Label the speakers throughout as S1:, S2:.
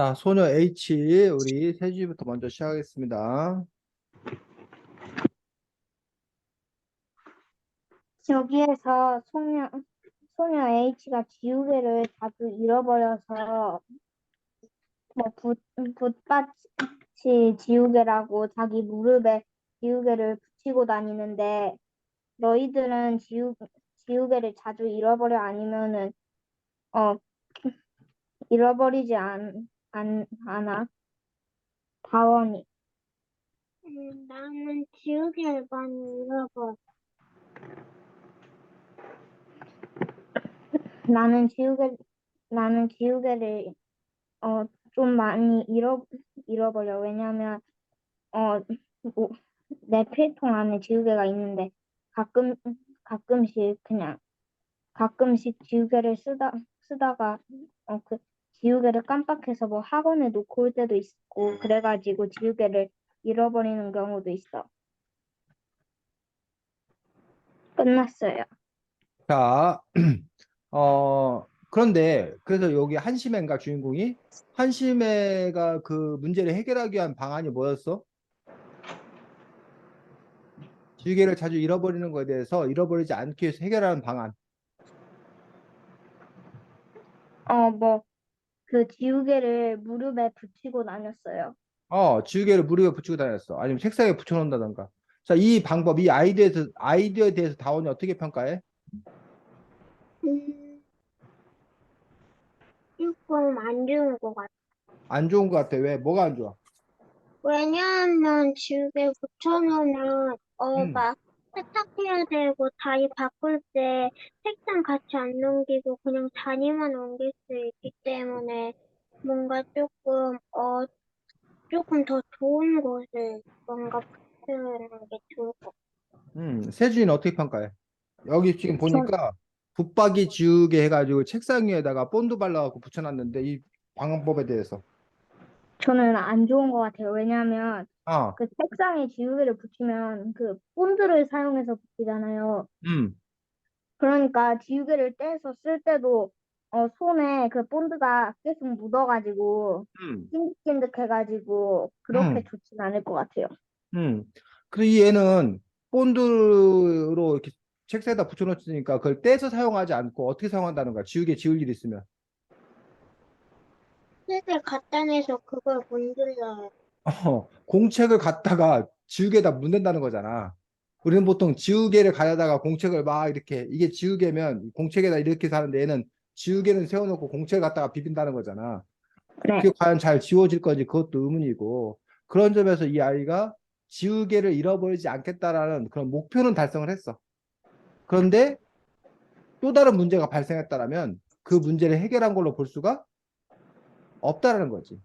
S1: 자, 소녀 H, 우리 세주부터 먼저 시작하겠습니다.
S2: 여기에서 소녀 H가 지우개를 자주 잃어버려서 붓밭이 지우개라고 자기 무릎에 지우개를 붙이고 다니는데 너희들은 지우개를 자주 잃어버려 아니면은 어 잃어버리지 않아? 다원이.
S3: 나는 지우개를 많이 잃어버려.
S2: 나는 지우개를 좀 많이 잃어버려. 왜냐면 어, 뭐, 내 필통 안에 지우개가 있는데 가끔 가끔씩 지우개를 쓰다가 그 지우개를 깜빡해서 뭐 학원에 놓고 올 때도 있고 그래가지고 지우개를 잃어버리는 경우도 있어. 끝났어요.
S1: 자, 그런데, 그래서 여기 한심해인가 주인공이? 한심해가 그 문제를 해결하기 위한 방안이 뭐였어? 지우개를 자주 잃어버리는 거에 대해서 잃어버리지 않기 위해서 해결하는 방안.
S2: 뭐 그 지우개를 무릎에 붙이고 다녔어요.
S1: 지우개를 무릎에 붙이고 다녔어. 아니면 책상에 붙여놓는다던가. 자, 이 방법, 이 아이디어에 대해서 다원이 어떻게 평가해?
S3: 음, 조금 안 좋은 것 같아.
S1: 안 좋은 것 같아. 왜? 뭐가 안 좋아?
S3: 왜냐하면 지우개 붙여놓으면
S1: 음.
S3: 막 세탁해야 되고 다리 바꿀 때 색상 같이 안 넘기고 그냥 다리만 옮길 수 있기 때문에 뭔가 조금 더 좋은 곳에 뭔가 붙여놓는 게 좋을 것
S1: 세준이는 어떻게 평가해? 여기 지금
S2: 전,
S1: 보니까 붙박이 지우개 해가지고 책상 위에다가 본드 발라갖고 붙여놨는데 이 방법에 대해서.
S2: 저는 안 좋은 것 같아요. 왜냐하면
S1: 아,
S2: 그 책상에 지우개를 붙이면 그 본드를 사용해서 붙이잖아요.
S1: 음,
S2: 그러니까 지우개를 떼서 쓸 때도 손에 그 본드가 계속 묻어가지고
S1: 음,
S2: 찐득찐득해가지고 그렇게
S1: 음,
S2: 좋진 않을 것 같아요.
S1: 음. 그리고 이 얘는 본드로 이렇게 책상에다 붙여놓으니까 그걸 떼서 사용하지 않고 어떻게 사용한다는 거야? 지우개 지울 일 있으면.
S3: 색을 갖다 내서 그걸 문질러요.
S1: 공책을 갖다가 지우개에다 묻는다는 거잖아. 우리는 보통 지우개를 가져다가 공책을 막 이렇게, 이게 지우개면 공책에다 이렇게 사는데 얘는 지우개는 세워놓고 공책을 갖다가 비빈다는 거잖아.
S2: 네.
S1: 그게 과연 잘 지워질 건지 그것도 의문이고, 그런 점에서 이 아이가 지우개를 잃어버리지 않겠다라는 그런 목표는 달성을 했어. 그런데 또 다른 문제가 발생했다라면 그 문제를 해결한 걸로 볼 수가 없다라는 거지.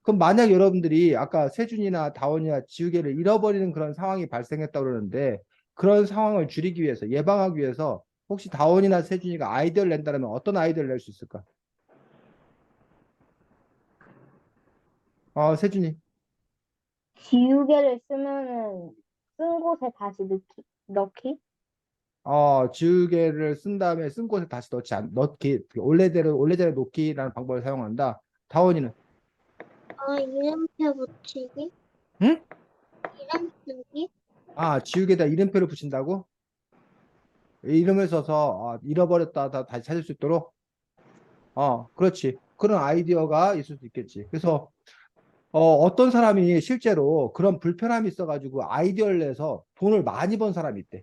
S1: 그럼 만약 여러분들이 아까 세준이나 다원이나 지우개를 잃어버리는 그런 상황이 발생했다고 그러는데 그런 상황을 줄이기 위해서 예방하기 위해서 혹시 다원이나 세준이가 아이디어를 낸다면 어떤 아이디어를 낼 수 있을까? 세준이.
S2: 지우개를 쓴 곳에 다시 넣기?
S1: 지우개를 쓴 다음에 쓴 곳에 다시 넣기, 원래대로 놓기라는 방법을 사용한다. 다원이는.
S3: 이름표 붙이기?
S1: 응?
S3: 이름 쓰기?
S1: 지우개에다 이름표를 붙인다고? 이름을 써서 잃어버렸다 다시 찾을 수 있도록. 그렇지. 그런 아이디어가 있을 수 있겠지. 그래서 어떤 사람이 실제로 그런 불편함이 있어가지고 아이디어를 내서 돈을 많이 번 사람이 있대.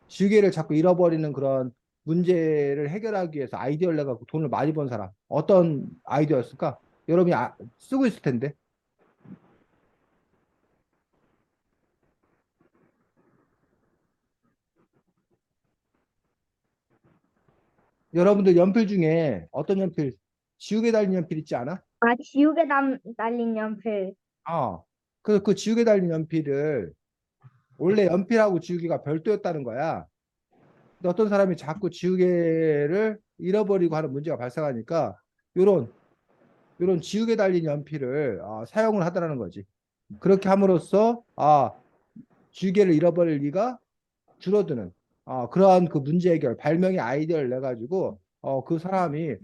S1: 지우개를 자꾸 잃어버리는 그런 문제를 해결하기 위해서 아이디어를 내가지고 돈을 많이 번 사람. 어떤 아이디어였을까? 여러분이 쓰고 있을 텐데. 여러분들 연필 중에 어떤 연필, 지우개 달린 연필 있지 않아?
S2: 지우개 달린 연필.
S1: 그 지우개 달린 연필을 원래 연필하고 지우개가 별도였다는 거야. 근데 어떤 사람이 자꾸 지우개를 잃어버리고 하는 문제가 발생하니까 요런 요런 지우개 달린 연필을 사용을 하더라는 거지. 그렇게 함으로써 지우개를 잃어버릴 리가 줄어드는 그러한 그 문제 해결 발명의 아이디어를 내 가지고 그 사람이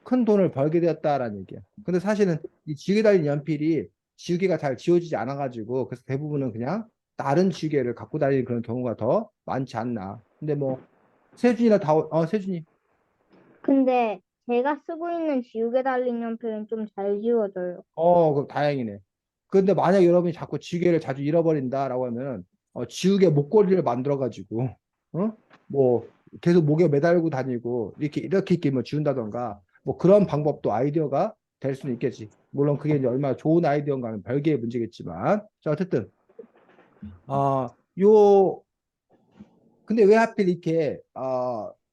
S1: 큰 돈을 벌게 되었다라는 얘기야. 근데 사실은 이 지우개 달린 연필이 지우개가 잘 지워지지 않아가지고 그래서 대부분은 그냥 다른 지우개를 갖고 다니는 그런 경우가 더 많지 않나. 근데 뭐 세준이나 세준이
S2: 근데 제가 쓰고 있는 지우개 달린 연필은 좀 잘 지워져요.
S1: 그 다행이네. 근데 만약 여러분이 자꾸 지우개를 자주 잃어버린다라고 하면 지우개 목걸이를 만들어가지고 뭐 계속 목에 매달고 다니고 이렇게 뭐 지운다던가 뭐 그런 방법도 아이디어가 될 수는 있겠지. 물론 그게 이제 얼마나 좋은 아이디어인가는 별개의 문제겠지만 자 어쨌든 요 근데 왜 하필 이렇게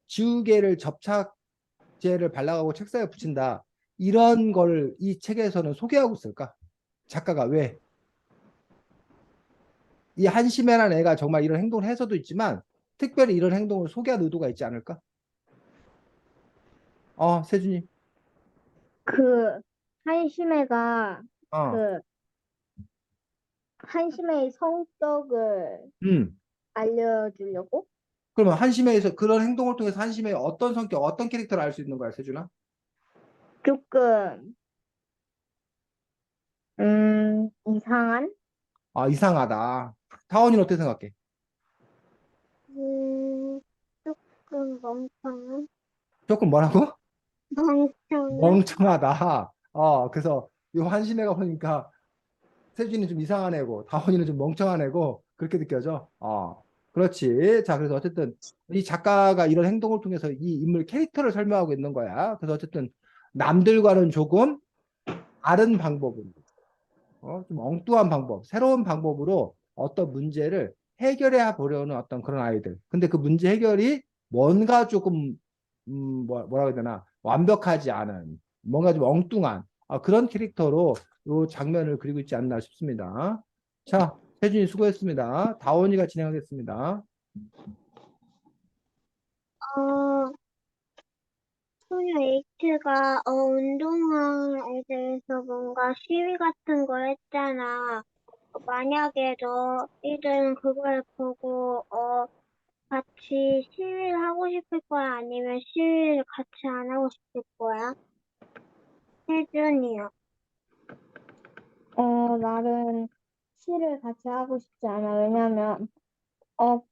S1: 지우개를 접착제를 발라가고 책상에 붙인다 이런 걸 이 책에서는 소개하고 있을까? 작가가 왜? 이 한심해라는 애가 정말 이런 행동을 해서도 있지만 특별히 이런 행동을 소개한 의도가 있지 않을까? 세준이.
S2: 그 한심해가
S1: 어.
S2: 그 한심해의 성격을
S1: 음.
S2: 알려주려고?
S1: 그러면 한심해에서 그런 행동을 통해서 한심해의 어떤 성격, 어떤 캐릭터를 알 수 있는 거야, 세준아?
S2: 조금 이상한?
S1: 이상하다. 타원이는 어떻게 생각해?
S3: 음, 조금 멍청한?
S1: 조금 뭐라고?
S3: 멍청한?
S1: 멍청하다. 그래서 이 한심해가 보니까 세준이는 좀 이상한 애고 다원이는 좀 멍청한 애고 그렇게 느껴져. 그렇지. 자, 그래서 어쨌든 이 작가가 이런 행동을 통해서 이 인물 캐릭터를 설명하고 있는 거야. 그래서 어쨌든 남들과는 조금 다른 방법으로, 좀 엉뚱한 방법, 새로운 방법으로 어떤 문제를 해결해 보려는 어떤 그런 아이들. 근데 그 문제 해결이 뭔가 조금 뭐라고 해야 되나 완벽하지 않은 뭔가 좀 엉뚱한 그런 캐릭터로 이 장면을 그리고 있지 않나 싶습니다. 자, 혜준이 수고했습니다. 다원이가 진행하겠습니다.
S3: 어, 소녀 H가 운동화에 대해서 뭔가 시위 같은 걸 했잖아. 만약에 너희들은 그걸 보고 같이 시위를 하고 싶을 거야? 아니면 시위를 같이 안 하고 싶을 거야? 혜준이요.
S2: 나는 시를 같이 하고 싶지 않아. 왜냐면 어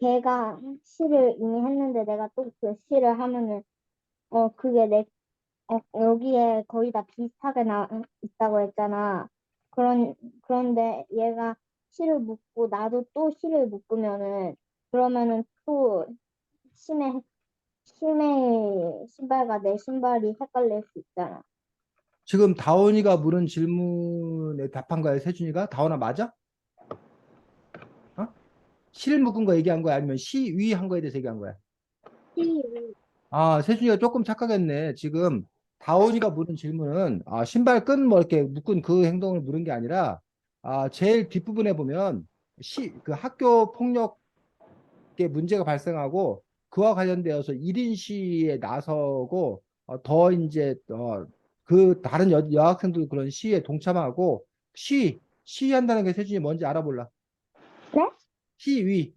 S2: 걔가 시를 이미 했는데 내가 또 그 시를 하면은 그게 여기에 거의 다 비슷하게 있다고 했잖아. 그런데 얘가 실을 묶고 나도 또 실을 묶으면은 그러면은 또 심해 심해 신발과 내 신발이 헷갈릴 수 있잖아.
S1: 지금 다원이가 물은 질문에 답한 거야, 세준이가? 다원아 맞아? 어? 실 묶은 거 얘기한 거야? 아니면 시위 한 거에 대해서 얘기한 거야?
S3: 시위.
S1: 세준이가 조금 착각했네. 지금 다온이가 물은 질문은 신발 끈 뭐 이렇게 묶은 그 행동을 물은 게 아니라 제일 뒷부분에 보면 그 학교 폭력에 문제가 발생하고 그와 관련되어서 1인 시위에 나서고 더 이제 그 다른 여학생도 그런 시위에 동참하고 시위한다는 게 세준이 뭔지 알아볼라.
S2: 네?
S1: 시위,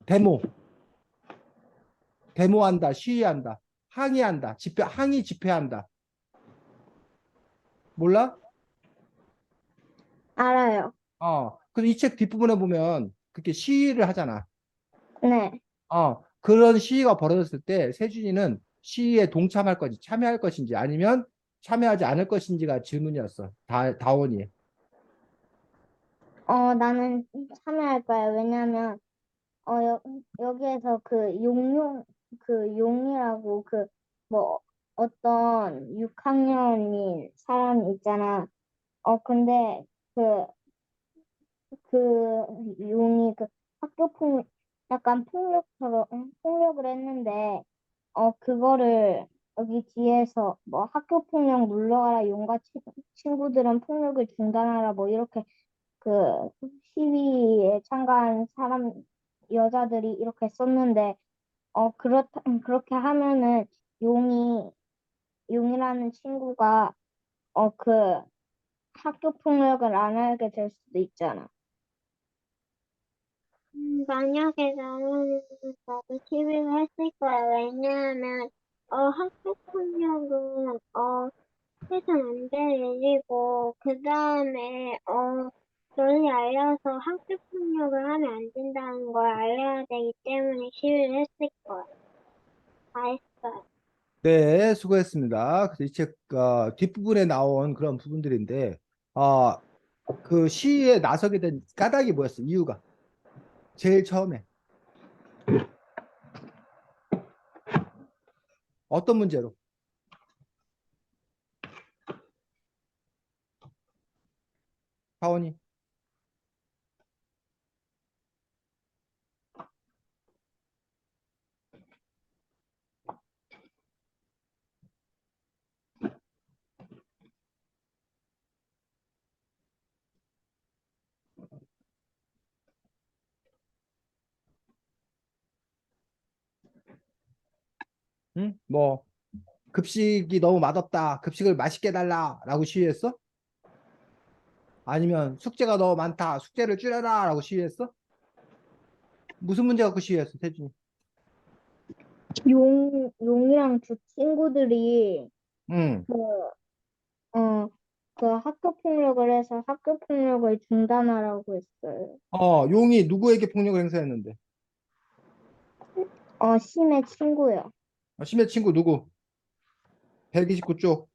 S1: 데모, 데모한다, 시위한다, 항의한다, 항의 집회한다. 몰라?
S2: 알아요.
S1: 그래서 이 책 뒷부분에 보면 그렇게 시위를 하잖아.
S2: 네.
S1: 그런 시위가 벌어졌을 때 세준이는 시위에 동참할 것인지 참여할 것인지 아니면 참여하지 않을 것인지가 질문이었어. 다원이.
S2: 나는 참여할 거야. 왜냐면 여기에서 그 용이라고 뭐 어떤 6학년인 사람 있잖아. 근데 그, 그 용이 약간 폭력을 했는데, 그거를 여기 뒤에서 뭐 학교 폭력 물러가라, 용과 친구들은 폭력을 중단하라, 뭐 이렇게 그 시위에 참가한 여자들이 이렇게 썼는데, 그렇게 하면은 용이, 용이라는 친구가, 그 학교 폭력을 안 하게 될 수도 있잖아.
S3: 만약에 나는 나도 시위를 했을 거야. 왜냐하면 학교폭력은, 해선 안 될 일이고, 그 다음에, 널리 알려서 학교폭력을 하면 안 된다는 걸 알려야 되기 때문에 시위를 했을 거야. 다 했어요.
S1: 네, 수고했습니다. 그래서 이 책 뒷부분에 나온 그런 부분들인데, 어, 그 시위에 나서게 된 까닭이 뭐였어? 이유가 제일 처음에 어떤 문제로? 하원이. 응? 뭐 급식이 너무 맛없다. 급식을 맛있게 달라라고 시위했어? 아니면 숙제가 너무 많다. 숙제를 줄여라라고 시위했어? 무슨 문제 갖고 시위했어, 태준이?
S2: 용이랑 두 친구들이
S1: 응.
S2: 그, 그 학교 폭력을 해서 학교 폭력을 중단하라고 했어요.
S1: 용이 누구에게 폭력을 행사했는데?
S2: 심의 친구요.
S1: 심해 친구 누구? 129쪽.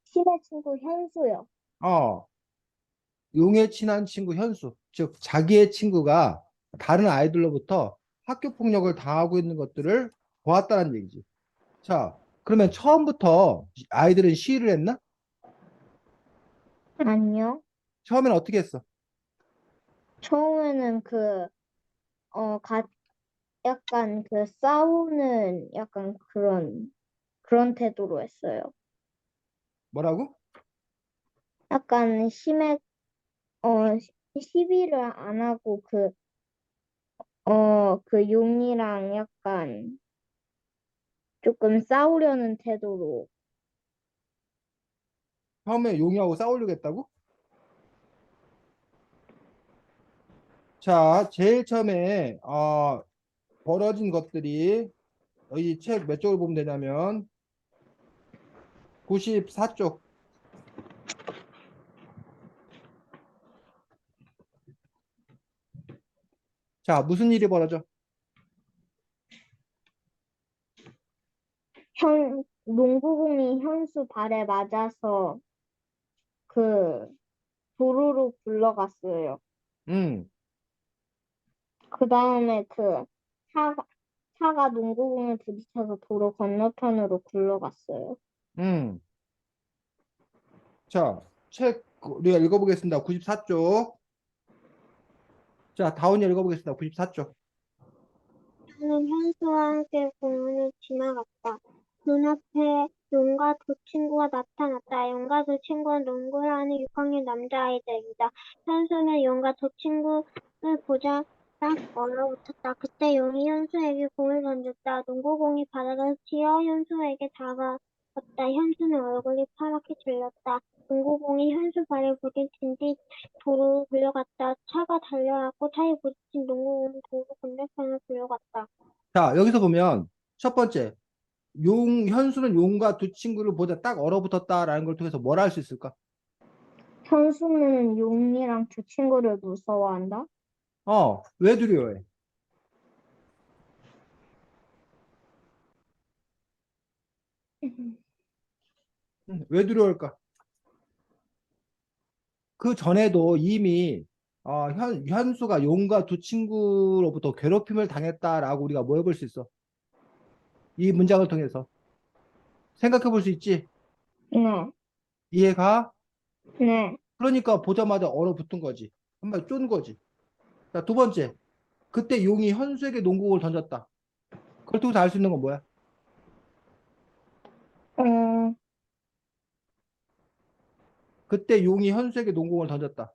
S2: 심의 친구 현수요.
S1: 어, 용의 친한 친구 현수. 즉, 자기의 친구가 다른 아이들로부터 학교 폭력을 당하고 있는 것들을 보았다는 얘기지. 자, 그러면 처음부터 아이들은 시위를 했나?
S2: 아니요.
S1: 처음에는 어떻게 했어?
S2: 처음에는 어, 가, 약간 싸우는 약간 그런 태도로 했어요.
S1: 뭐라고?
S2: 약간 시비를 안 하고 그 용이랑 약간 조금 싸우려는 태도로.
S1: 처음에 용이하고 싸우려고 했다고? 자, 제일 처음에 벌어진 것들이 이 책 몇 쪽을 보면 되냐면 94쪽. 자, 무슨 일이 벌어져?
S2: 농구공이 현수 발에 맞아서 그 도로로 굴러갔어요.
S1: 음,
S2: 그 다음에 차가, 차가 농구공에 부딪혀서 도로 건너편으로 굴러갔어요.
S1: 음. 자, 책 우리가 읽어보겠습니다. 94쪽. 자, 다운이 읽어보겠습니다. 94쪽.
S3: 나는 현수와 함께 공원을 지나갔다. 눈앞에 용과 두 친구가 나타났다. 용과 두 친구는 농구를 하는 6학년 남자아이들이다. 현수는 용과 두 친구를 보자 딱 얼어붙었다. 그때 용이 현수에게 공을 던졌다. 농구공이 바다로 튀어 현수에게 다가왔다. 현수는 얼굴이 파랗게 질렸다. 농구공이 현수 발에 부딪힌 뒤 도로로 굴러갔다. 차가 달려왔고 차에 부딪힌 농구공은 도로 건너편으로 굴러갔다.
S1: 자, 여기서 보면 첫 번째, 현수는 용과 두 친구를 보자 딱 얼어붙었다라는 걸 통해서 뭘 알 수 있을까?
S2: 현수는 용이랑 두 친구를 무서워한다?
S1: 왜 두려워해? 왜 두려울까? 그 전에도 이미 현수가 용과 두 친구로부터 괴롭힘을 당했다라고 우리가 뭐 해볼 수 있어? 이 문장을 통해서 생각해 볼 수 있지?
S2: 네,
S1: 이해가?
S2: 네.
S1: 그러니까 보자마자 얼어붙은 거지. 한마디 쫀 거지. 자, 두 번째. 그때 용이 현수에게 농구공을 던졌다. 그걸 통해서 알 수 있는 건 뭐야?
S2: 어,
S1: 그때 용이 현수에게 농구공을 던졌다.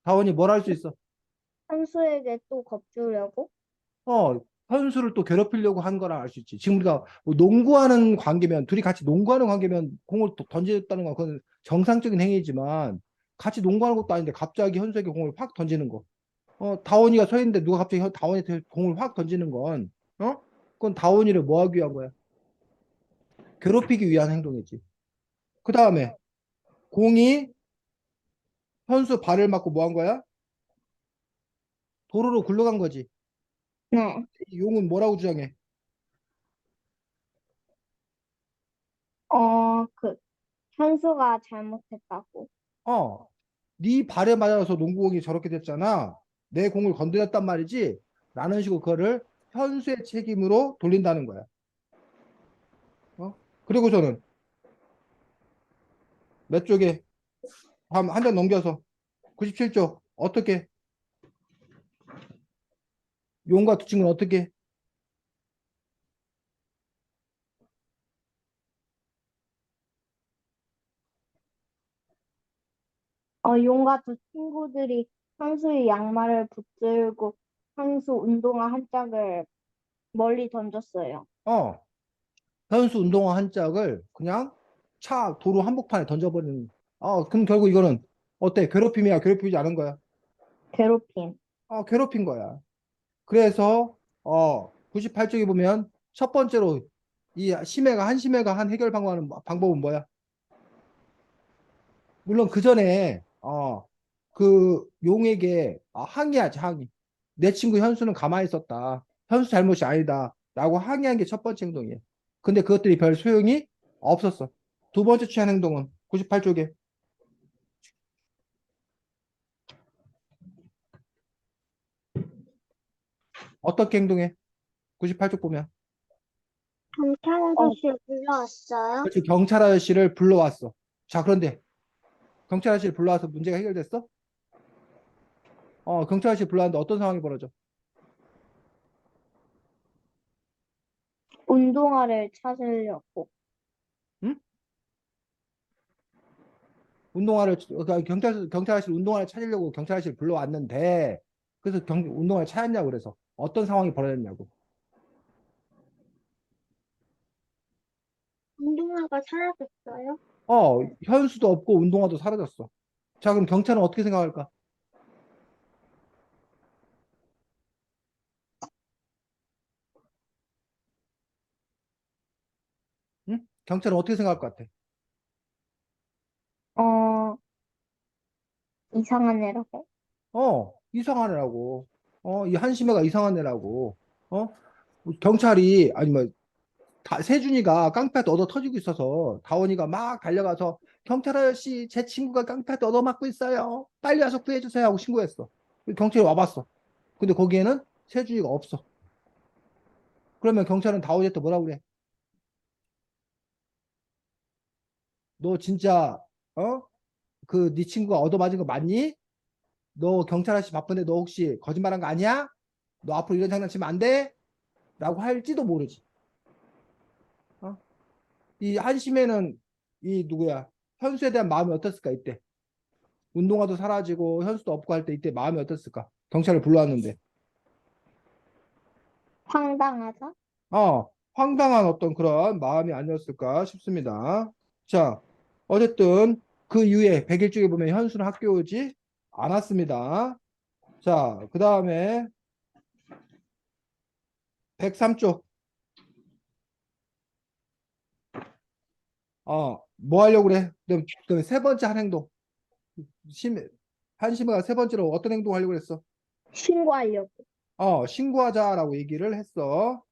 S1: 다원이 뭘 할 수 있어?
S2: 현수에게 또 겁주려고?
S1: 어, 현수를 또 괴롭히려고 한 거랑 알 수 있지. 지금 우리가 뭐 농구하는 관계면, 둘이 같이 농구하는 관계면 공을 또 던졌다는 건 그건 정상적인 행위지만 같이 농구하는 것도 아닌데 갑자기 현수에게 공을 확 던지는 거. 다원이가 서 있는데 누가 갑자기 다원이한테 공을 확 던지는 건, 그건 다원이를 뭐 하기 위한 거야? 괴롭히기 위한 행동이지. 그 다음에 공이 현수 발을 맞고 뭐 한 거야? 도로로 굴러간 거지.
S2: 네.
S1: 이 용은 뭐라고 주장해?
S2: 그 현수가 잘못했다고.
S1: 어, 네 발에 맞아서 농구공이 저렇게 됐잖아. 내 공을 건드렸단 말이지. 라는 식으로 그거를 현수의 책임으로 돌린다는 거야. 어? 그리고 저는 몇 쪽에 한 장 넘겨서 97쪽 어떻게 용과 두 친구는 어떻게
S2: 용과 두 친구들이 현수의 양말을 붙들고 현수 운동화 한 짝을 멀리 던졌어요.
S1: 어 현수 운동화 한 짝을 그냥 차 도로 한복판에 던져버리는 그럼 결국 이거는 어때? 괴롭힘이야? 괴롭히지 않은 거야?
S2: 괴롭힘.
S1: 괴롭힌 거야. 그래서 98쪽에 보면 첫 번째로 이 한심해가 한 해결 방법은 뭐야? 물론 그 전에 그 용에게 항의하지 항의. 내 친구 현수는 가만히 있었다. 현수 잘못이 아니다. 라고 항의한 게 첫 번째 행동이에요. 근데 그것들이 별 소용이 없었어. 두 번째 취한 행동은 98쪽에 어떻게 행동해? 98쪽 보면
S3: 경찰
S2: 어,
S3: 아저씨를 불러왔어요.
S1: 그렇지 경찰 아저씨를 불러왔어. 자 그런데 경찰 아저씨를 불러와서 문제가 해결됐어? 경찰 아저씨 불러왔는데 어떤 상황이 벌어져?
S2: 운동화를 찾으려고.
S1: 응? 그러니까 경찰 아저씨 운동화를 찾으려고 경찰 아저씨를 불러왔는데 그래서 운동화를 찾았냐고 그래서 어떤 상황이 벌어졌냐고.
S3: 운동화가 사라졌어요.
S1: 현수도 없고 운동화도 사라졌어. 자 그럼 경찰은 어떻게 생각할까? 응? 경찰은 어떻게 생각할 것 같아?
S2: 어, 이상한 애라고.
S1: 이상한 애라고. 이 한심애가 이상한 애라고. 어? 경찰이 아니면 세준이가 깡패한테 얻어 터지고 있어서 다원이가 막 달려가서 경찰 아저씨 제 친구가 깡패한테 얻어 맞고 있어요. 빨리 와서 구해주세요 하고 신고했어. 경찰이 와봤어. 근데 거기에는 세준이가 없어. 그러면 경찰은 다원이한테 뭐라고 그래? 너 진짜 그 네 친구가 얻어 맞은 거 맞니? 너 경찰 아저씨 바쁜데 너 혹시 거짓말한 거 아니야? 너 앞으로 이런 장난치면 안 돼? 라고 할지도 모르지. 어? 이 한심에는 이 누구야? 현수에 대한 마음이 어땠을까 이때? 운동화도 사라지고 현수도 없고 할 때 이때 마음이 어땠을까? 경찰을 불러왔는데.
S2: 황당하다.
S1: 황당한 어떤 그런 마음이 아니었을까 싶습니다. 자, 어쨌든 그 이후에 100일 쪽에 보면 현수는 학교 오지 않았습니다. 자, 그 다음에 103쪽. 뭐 하려고 그래? 그다음에 세 번째 한 행동. 한심이가 세 번째로 어떤 행동 하려고 그랬어?
S2: 신고하려고.
S1: 신고하자라고 얘기를 했어.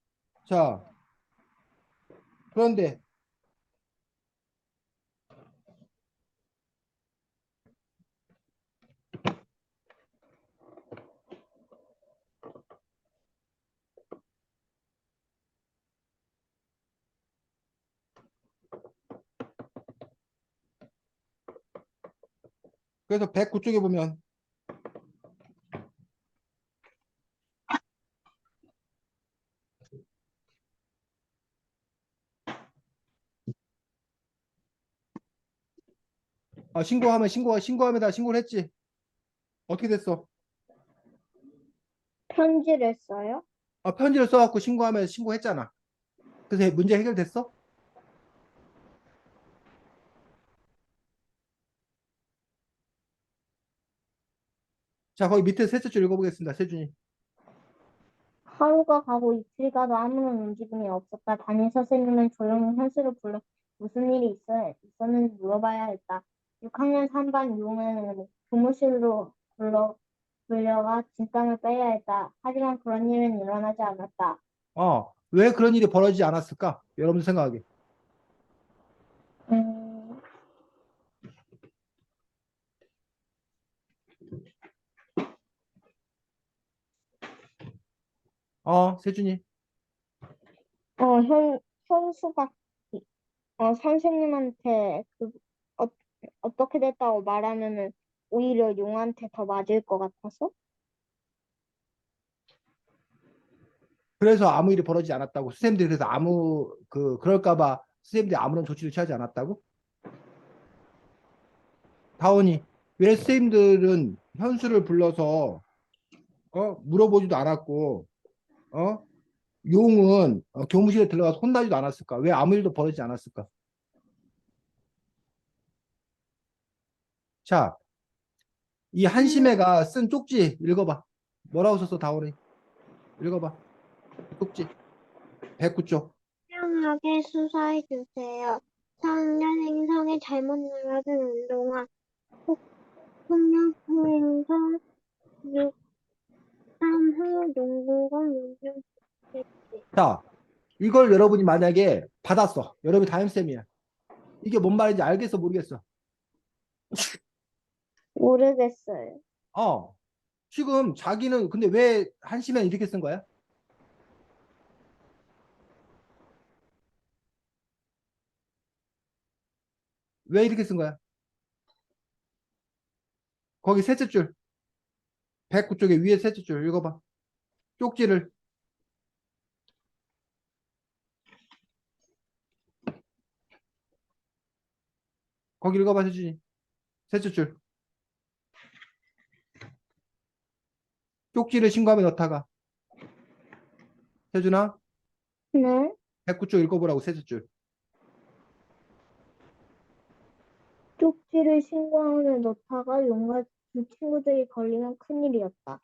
S1: 자, 그런데 그래서 109쪽에 보면 신고하면 다 신고를 했지. 어떻게 됐어?
S2: 편지를 써요?
S1: 편지를 써갖고 신고하면 신고했잖아. 그래서 문제 해결됐어? 자, 거기 밑에 셋째 줄 읽어보겠습니다. 세준이.
S2: 하루가 가고 이틀이 가도 아무런 움직임이 없었다. 담임 선생님은 조용히 현수를 불러 무슨 일이 있었는지 물어봐야 했다. 6학년 3반 용은 교무실로 불려가 진땀을 빼야 했다. 하지만 그런 일은 일어나지 않았다.
S1: 왜 그런 일이 벌어지지 않았을까? 여러분들 생각하기에.
S2: 음,
S1: 세준이.
S2: 현수가 선생님한테 어, 어떻게 됐다고 말하면은 오히려 용한테 더 맞을 것 같아서?
S1: 그래서 아무 일이 벌어지지 않았다고. 선생님들이 그래서 그럴까봐 선생님들이 아무런 조치를 취하지 않았다고? 다원이. 왜 선생님들은 현수를 불러서, 물어보지도 않았고, 어? 용은 교무실에 들어가서 혼나지도 않았을까? 왜 아무 일도 벌어지지 않았을까? 자, 이 한심애가 쓴 쪽지 읽어봐. 뭐라고 썼어, 다원이? 읽어봐. 쪽지. 109쪽.
S3: 투명하게 수사해 주세요. 4학년 행성에 잘못 눌러준 운동화. 폭력 행성 6.3호 농구공 용종 겠지.
S1: 자, 이걸 여러분이 만약에 받았어. 여러분이 담임쌤이야. 이게 뭔 말인지 알겠어, 모르겠어?
S2: 모르겠어요.
S1: 어. 지금 자기는 근데 왜 한심해 이렇게 쓴 거야? 왜 이렇게 쓴 거야? 거기 셋째 줄. 109쪽에 위에 셋째 줄 읽어봐. 쪽지를. 거기 읽어봐, 세준이. 셋째 줄. 쪽지를 신고함에 넣다가. 세준아,
S2: 네.
S1: 109쪽 읽어보라고, 셋째 줄.
S2: 쪽지를 신고함에 넣다가 용과 두 친구들이 걸리면 큰일이었다.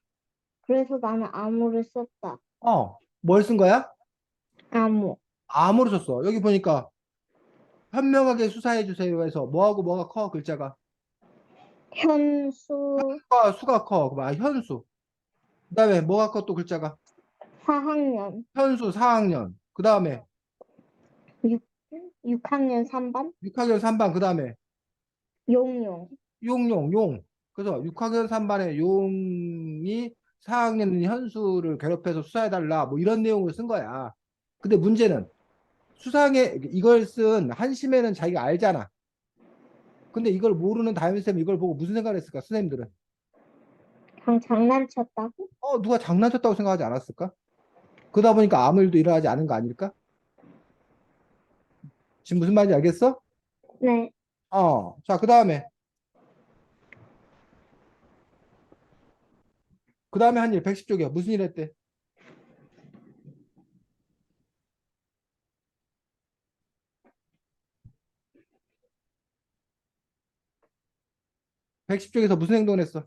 S2: 그래서 나는 암호를 썼다.
S1: 뭘 쓴 거야?
S2: 암호.
S1: 암호로 썼어. 여기 보니까 현명하게 수사해 주세요 해서 뭐하고 뭐가 커, 글자가.
S2: 현수
S1: 수가 커. 현수. 그 다음에 뭐가 커 또 글자가.
S2: 4학년.
S1: 현수 4학년. 그 다음에
S2: 6, 6학년 3반?
S1: 6학년 3반. 그 다음에
S2: 용용.
S1: 용. 그래서 6학년 3반에 용이 4학년 현수를 괴롭혀서 수사해달라. 뭐 이런 내용을 쓴 거야. 근데 문제는 이걸 쓴 한심에는 자기가 알잖아. 근데 이걸 모르는 담임쌤 이걸 보고 무슨 생각을 했을까? 선생님들은.
S2: 그냥 장난쳤다고?
S1: 누가 장난쳤다고 생각하지 않았을까? 그러다 보니까 아무 일도 일어나지 않은 거 아닐까? 지금 무슨 말인지 알겠어?
S2: 네.
S1: 자, 그 다음에 한 일, 110쪽이야. 무슨 일 했대? 110쪽에서 무슨 행동을 했어?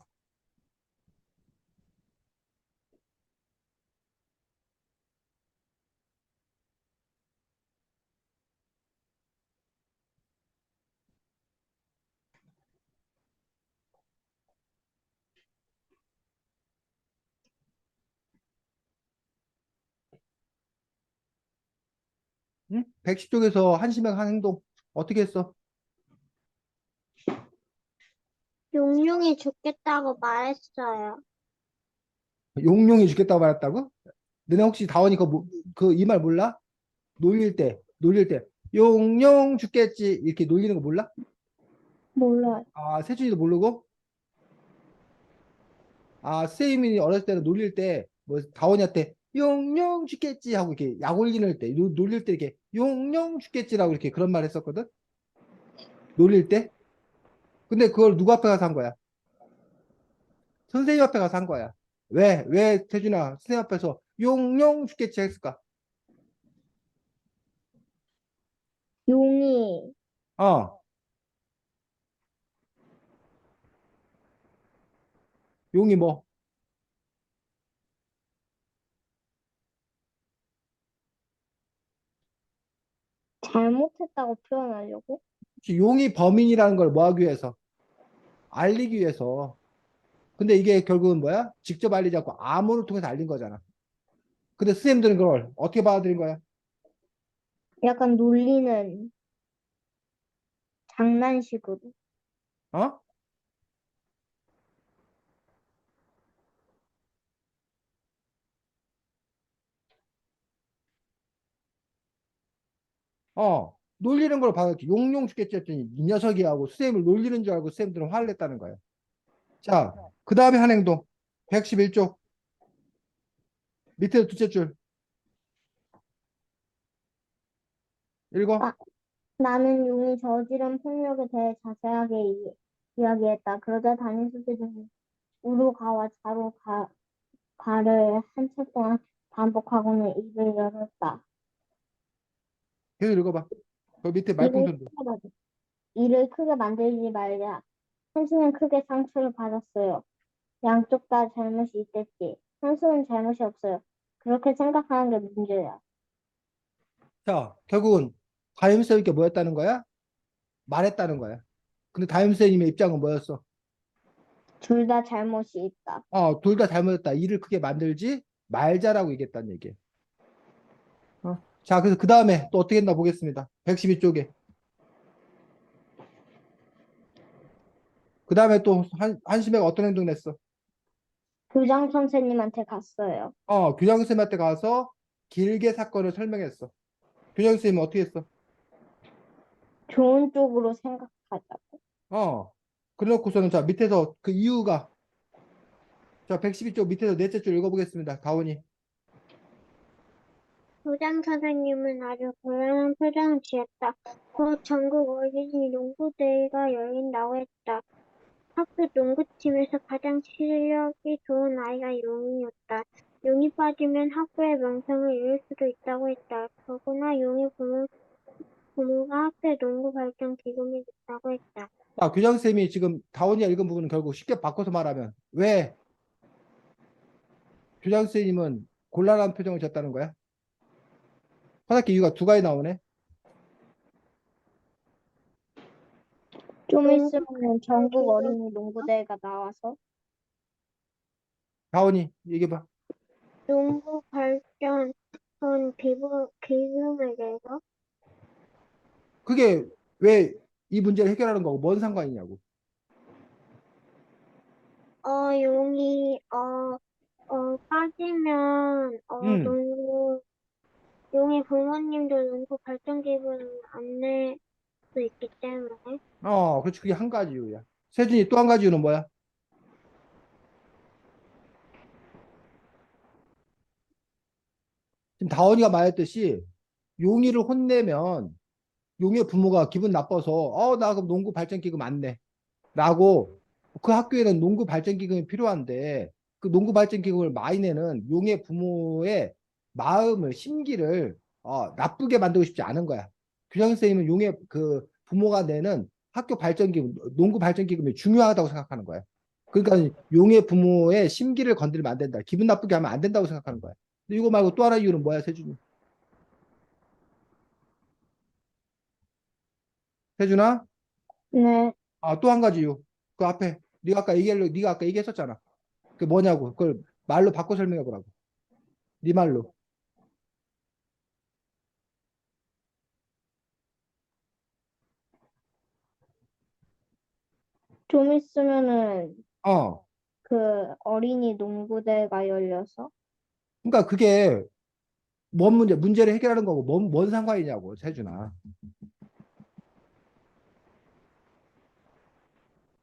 S1: 110쪽에서 한심하게 한 행동 어떻게 했어?
S3: 용용이 죽겠다고 말했어요.
S1: 용용이 죽겠다고 말했다고? 너네 혹시 다원이 이 말 몰라? 놀릴 때 용용 죽겠지 이렇게 놀리는 거 몰라?
S2: 몰라요.
S1: 세준이도 모르고? 선생님이 어렸을 때는 놀릴 때 뭐 다원이한테 용용 죽겠지 하고 이렇게 약 올리는 때 놀릴 때 이렇게 용용 죽겠지라고 이렇게 그런 말 했었거든? 놀릴 때? 근데 그걸 누구 앞에 가서 한 거야? 선생님 앞에 가서 한 거야. 왜 태준아 선생님 앞에서 용용 죽겠지 했을까?
S2: 용이
S1: 어, 용이 뭐?
S2: 잘못했다고 표현하려고?
S1: 용이 범인이라는 걸 뭐 하기 위해서? 알리기 위해서. 근데 이게 결국은 뭐야? 직접 알리지 않고 암호를 통해서 알린 거잖아. 근데 선생님들은 그걸 어떻게 받아들인 거야?
S2: 약간 놀리는 장난식으로.
S1: 어? 놀리는 걸 받아들였지. 용용 죽겠지 했더니 이 녀석이 하고 선생님을 놀리는 줄 알고 선생님들은 화를 냈다는 거야. 자, 그 다음에 한 행동. 111쪽. 밑에 둘째 줄. 읽어.
S2: 아, 나는 용이 저지른 폭력에 대해 자세하게 이야기했다. 그러자 담임 선생님이 우루가와 자루가를 한참 동안 반복하고는 입을 열었다.
S1: 계속 읽어봐. 그 밑에
S2: 이를
S1: 말풍선도.
S2: 크게 만- 이를 크게 만들지 말자. 현수는 크게 상처를 받았어요. 양쪽 다 잘못이 있댔지. 현수는 잘못이 없어요. 그렇게 생각하는 게 문제야.
S1: 자, 결국은 담임선생님께 뭐였다는 거야? 말했다는 거야. 근데 담임선생님의 입장은 뭐였어?
S2: 둘 다 잘못이 있다.
S1: 둘 다 잘못했다. 일을 크게 만들지 말자라고 얘기했다는 얘기. 자, 그래서 그 다음에 또 어떻게 했나 보겠습니다. 112쪽에. 그 다음에 또 한심해가 어떤 행동 냈어?
S2: 교장 선생님한테 갔어요.
S1: 교장 선생님한테 가서 길게 사건을 설명했어. 교장 선생님은 어떻게 했어?
S2: 좋은 쪽으로 생각하자.
S1: 그래놓고서는 자, 밑에서 그 이유가 자, 112쪽 밑에서 넷째 줄 읽어보겠습니다. 다원이.
S3: 교장 선생님은 아주 곤란한 표정을 지었다. 곧 전국 어린이 농구대회가 열린다고 했다. 학교 농구팀에서 가장 실력이 좋은 아이가 용이었다. 용이 빠지면 학교의 명성을 잃을 수도 있다고 했다. 더구나 용의 부모가 학교의 농구 발전 기금이 됐다고 했다.
S1: 자, 교장 선생님이 지금 다원이가 읽은 부분은 결국 쉽게 바꿔서 말하면 왜 교장 선생님은 곤란한 표정을 지었다는 거야? 허락기 이유가 두 가지 나오네.
S2: 좀
S3: 농구
S2: 있으면 전국 어린이 농구대회가 나와서
S1: 다원이 얘기해봐.
S3: 농구 발전 기금에 대해서
S1: 그게 왜 이 문제를 해결하는 거고 뭔 상관이냐고.
S3: 용이 빠지면
S1: 음,
S3: 농구 용의 부모님도 농구 발전 기금을 안 낼 수 있기 때문에
S1: 그렇지. 그게 한 가지 이유야. 세준이 또 한 가지 이유는 뭐야? 지금 다원이가 말했듯이 용이를 혼내면 용의 부모가 기분 나빠서 나 그럼 농구 발전 기금 안 내. 라고 그 학교에는 농구 발전 기금이 필요한데 그 농구 발전 기금을 많이 내는 용의 부모의 마음을 심기를 나쁘게 만들고 싶지 않은 거야. 교장 선생님은 용의 그 부모가 내는 학교 발전 기금, 농구 발전 기금이 중요하다고 생각하는 거야. 그러니까 용의 부모의 심기를 건드리면 안 된다. 기분 나쁘게 하면 안 된다고 생각하는 거야. 근데 이거 말고 또 하나 이유는 뭐야, 세준이? 세준아?
S2: 네,
S1: 또 한 가지 이유. 그 앞에 네가 아까 얘기했었잖아. 그 뭐냐고. 그걸 말로 바꿔 설명해 보라고. 네 말로.
S2: 좀 있으면은
S1: 어.
S2: 그 어린이 농구대회가 열려서
S1: 그러니까 그게 뭔 문제를 해결하는 거고 뭔 상관이냐고, 세준아.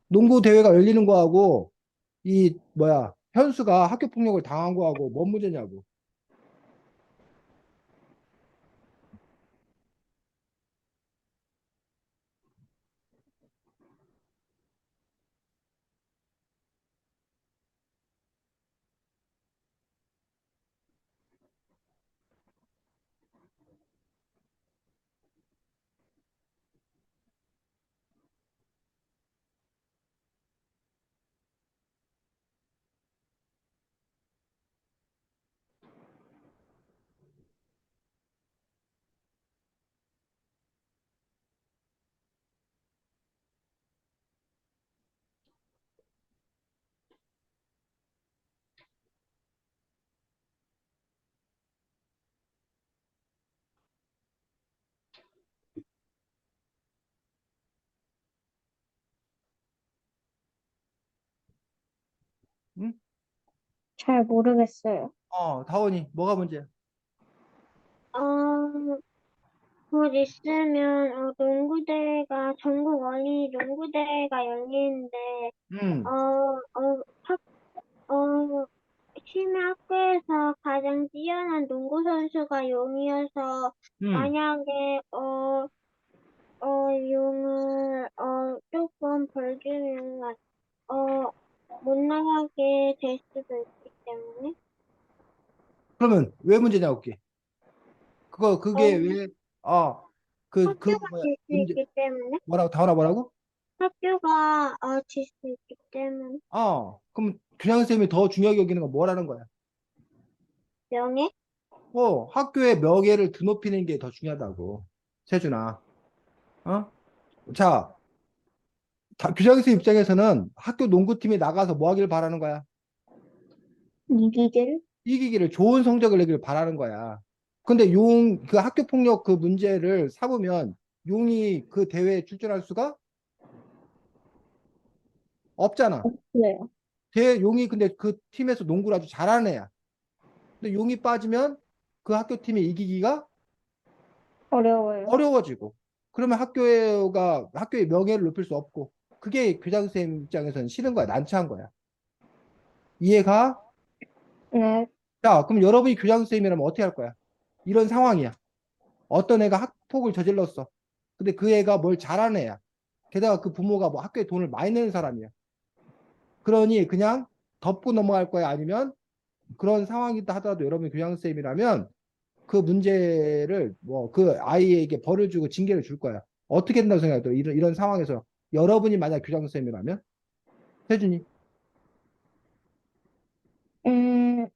S1: 농구 대회가 열리는 거하고 이 뭐야 현수가 학교 폭력을 당한 거하고 뭔 문제냐고. 응?
S2: 잘 모르겠어요.
S1: 다원이 뭐가 문제야?
S3: 어, 곧 있으면 전국 어린이 농구대회가 열리는데 어,
S1: 음,
S3: 심해 학교에서 가장 뛰어난 농구 선수가 용이어서
S1: 음.
S3: 만약에 용을 조금 벌 주면 어, 못 나가게 될 수도 있기 때문에
S1: 그러면 왜 문제냐고 그게. 그게
S3: 어,
S1: 왜, 아,
S3: 학교가
S1: 뭐야,
S3: 질 수
S1: 문제,
S3: 있기 때문에
S1: 뭐라고, 다원아 뭐라고?
S3: 학교가 질 수 있기 때문에
S1: 그럼 교장 선생님이 더 중요하게 여기는 건 뭐라는 거야?
S3: 명예
S1: 학교의 명예를 드높이는 게 더 중요하다고. 세준아. 어? 자, 교장 선생님 입장에서는 학교 농구팀에 나가서 뭐 하길 바라는 거야?
S2: 이기길?
S1: 이기기를 좋은 성적을 내기를 바라는 거야. 근데 그 학교 폭력 그 문제를 삼으면 용이 그 대회에 출전할 수가 없잖아.
S2: 그래요.
S1: 용이 근데 그 팀에서 농구를 아주 잘하는 애야. 근데 용이 빠지면 그 학교 팀이 이기기가
S2: 어려워요.
S1: 어려워지고 그러면 학교의 명예를 높일 수 없고 그게 교장 선생님 입장에서는 싫은 거야. 난처한 거야. 이해가?
S2: 네,
S1: 자, 그럼 여러분이 교장 선생님이라면 어떻게 할 거야? 이런 상황이야. 어떤 애가 학폭을 저질렀어. 근데 그 애가 뭘 잘하는 애야. 게다가 그 부모가 뭐 학교에 돈을 많이 내는 사람이야. 그러니 그냥 덮고 넘어갈 거야? 아니면 그런 상황이다 하더라도 여러분이 교장 선생님이라면 그 문제를 뭐 그 아이에게 벌을 주고 징계를 줄 거야. 어떻게 된다고 생각해요? 이런 상황에서 여러분이 만약 교장 선생님이라면 세준이.
S2: 음,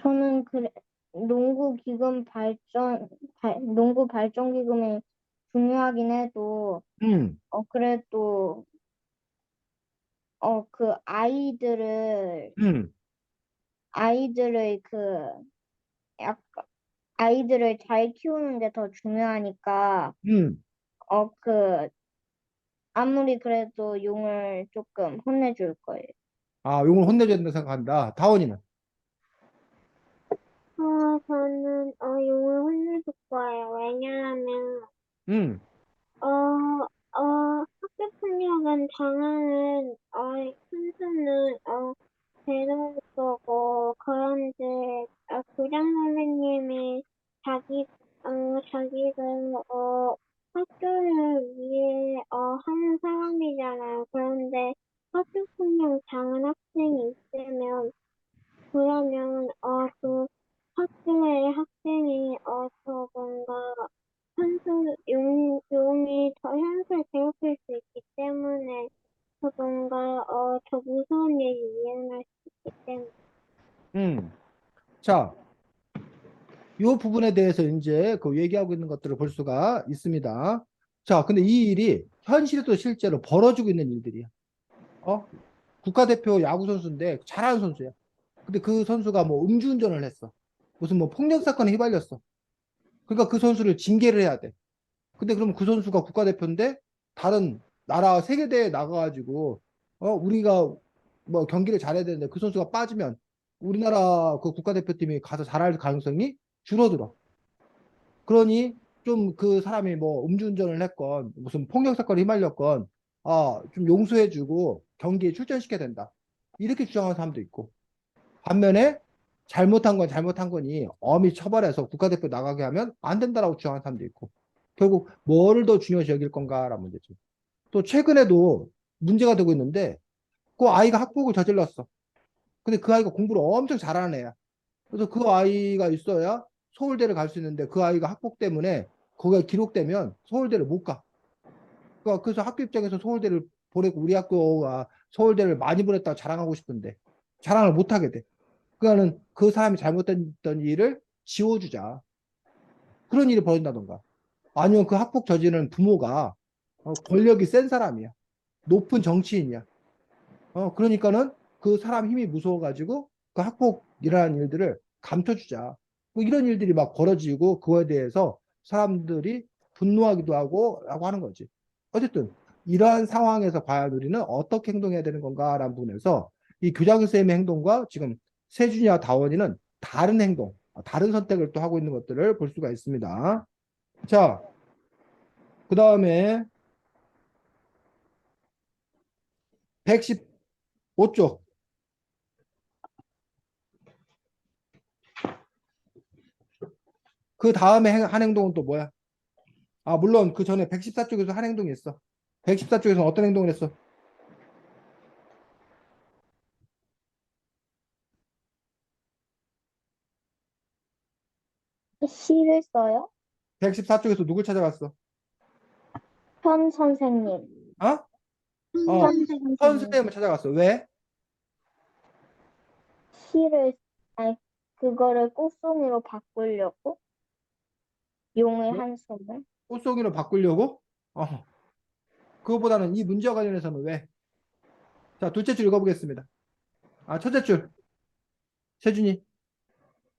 S2: 저는 농구 발전 기금이 중요하긴 해도,
S1: 음,
S2: 그래도, 그
S1: 음,
S2: 아이들의 약간, 아이들을 잘 키우는 게 더 중요하니까,
S1: 음.
S2: 어, 그, 아무리 그래도 용을 조금 혼내줄 거예요.
S1: 용을 혼내줘야 된다고 생각한다. 다원이는.
S3: 저는 용을 혼내줄 거예요. 왜냐하면
S1: 음,
S3: 학교 폭력은 당하는 선수는 괴로울 거고 그런데 교장 선생님이 자기 자기를 학교를 위해 하는 사람이잖아요. 그런데 학교 폭력 당한 학생이 있으면 그러면 그 학교의 학생이 더 뭔가 용이 더 현수를 괴롭힐 수 있기 때문에 더 뭔가 더 무서운 일이 일어날 수 있기 때문에
S1: 음. 자, 이 부분에 대해서 이제 그 얘기하고 있는 것들을 볼 수가 있습니다. 자, 근데 이 일이 현실에도 실제로 벌어지고 있는 일들이야. 어? 국가대표 야구 선수인데 잘하는 선수야. 근데 그 선수가 뭐 음주운전을 했어. 무슨 뭐 폭력 사건에 휘말렸어. 그러니까 그 선수를 징계를 해야 돼. 근데 그럼 그 선수가 국가대표인데 다른 나라 세계대회에 나가가지고 우리가 뭐 경기를 잘해야 되는데 그 선수가 빠지면 우리나라 그 국가대표팀이 가서 잘할 가능성이 줄어들어. 그러니 좀 그 사람이 뭐 음주운전을 했건 무슨 폭력 사건에 휘말렸건 좀 용서해주고 경기에 출전시켜야 된다. 이렇게 주장하는 사람도 있고 반면에 잘못한 건 잘못한 거니 엄히 처벌해서 국가대표 나가게 하면 안 된다라고 주장하는 사람도 있고 결국 뭐를 더 중요시 여길 건가라는 문제죠. 또 최근에도 문제가 되고 있는데 그 아이가 학폭을 저질렀어. 근데 그 아이가 공부를 엄청 잘하는 애야. 그래서 그 아이가 있어야 서울대를 갈 수 있는데 그 아이가 학폭 때문에 거기가 기록되면 서울대를 못 가. 그러니까 그래서 학교 입장에서 서울대를 보내고 우리 학교가 서울대를 많이 보냈다고 자랑하고 싶은데 자랑을 못 하게 돼. 그러니까는 그 사람이 잘못했던 일을 지워주자. 그런 일이 벌어진다던가. 아니면 그 학폭 저지르는 부모가 권력이 센 사람이야. 높은 정치인이야. 그러니까는 그 사람 힘이 무서워가지고 그 학폭이라는 일들을 감춰주자. 뭐 이런 일들이 막 벌어지고 그거에 대해서 사람들이 분노하기도 하고 라고 하는 거지. 어쨌든 이러한 상황에서 과연 우리는 어떻게 행동해야 되는 건가라는 부분에서 이 교장 선생님의 행동과 지금 세준이와 다원이는 다른 행동, 다른 선택을 또 하고 있는 것들을 볼 수가 있습니다. 자, 그 다음에 115쪽. 그 다음에 한 행동은 또 뭐야? 아, 물론 그 전에 114쪽에서 한 행동이 있어. 114쪽에서 어떤 행동을 했어?
S2: 시를 써요?
S1: 114쪽에서 누굴 찾아갔어?
S2: 편 선생님.
S1: 어? 어,
S3: 선
S2: 편
S1: 선
S2: 선생님.
S1: 선생님을 찾아갔어. 왜?
S2: 시를, 아니, 그거를 꽃송이로 바꾸려고? 용의
S1: 왜?
S2: 한숨을?
S1: 꽃송이로 바꾸려고? 그거보다는 이 문제와 관련해서는 왜? 자, 둘째 줄 읽어보겠습니다. 아, 첫째 줄. 세준이.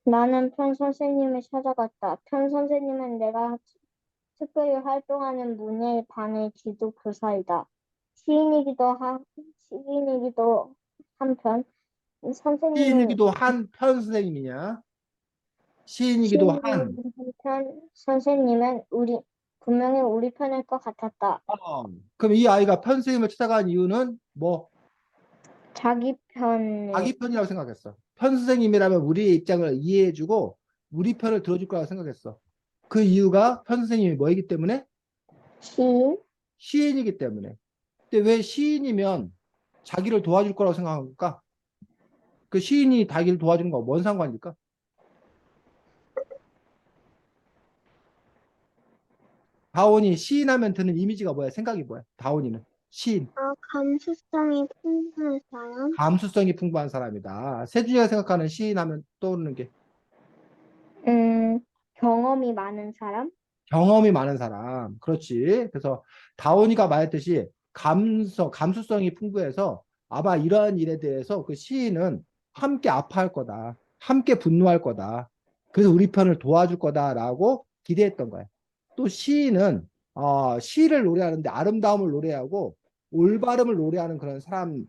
S2: 나는 편 선생님을 찾아갔다. 편 선생님은 내가 특별히 활동하는 문예의 반의 지도 교사이다. 시인이기도 한편, 선생님은
S1: 시인이기도 한 편 선생님이냐? 시인이기도 한.
S2: 시인이기도 한편, 선생님은 분명히 우리 편일 것 같았다.
S1: 그럼 이 아이가 편 선생님을 찾아간 이유는 뭐?
S2: 자기 편을,
S1: 자기 편이라고 생각했어. 편 선생님이라면 우리의 입장을 이해해주고 우리 편을 들어줄 거라고 생각했어. 그 이유가 편 선생님이 뭐이기 때문에?
S2: 시인,
S1: 시인이기 때문에. 근데 왜 시인이면 자기를 도와줄 거라고 생각한 걸까? 그 시인이 자기를 도와주는 거 뭔 상관일까? 다온이 시인하면 드는 이미지가 뭐야? 생각이 뭐야? 다온이는 시인.
S3: 감수성이 풍부한 사람?
S1: 감수성이 풍부한 사람이다. 세준이가 생각하는 시인하면 떠오르는 게
S2: 음, 경험이 많은 사람?
S1: 경험이 많은 사람. 그렇지. 그래서 다온이가 말했듯이 감수성이 풍부해서 아마 이러한 일에 대해서 그 시인은 함께 아파할 거다. 함께 분노할 거다. 그래서 우리 편을 도와줄 거다라고 기대했던 거야. 또 시인은 시를 노래하는데 아름다움을 노래하고 올바름을 노래하는 그런 사람인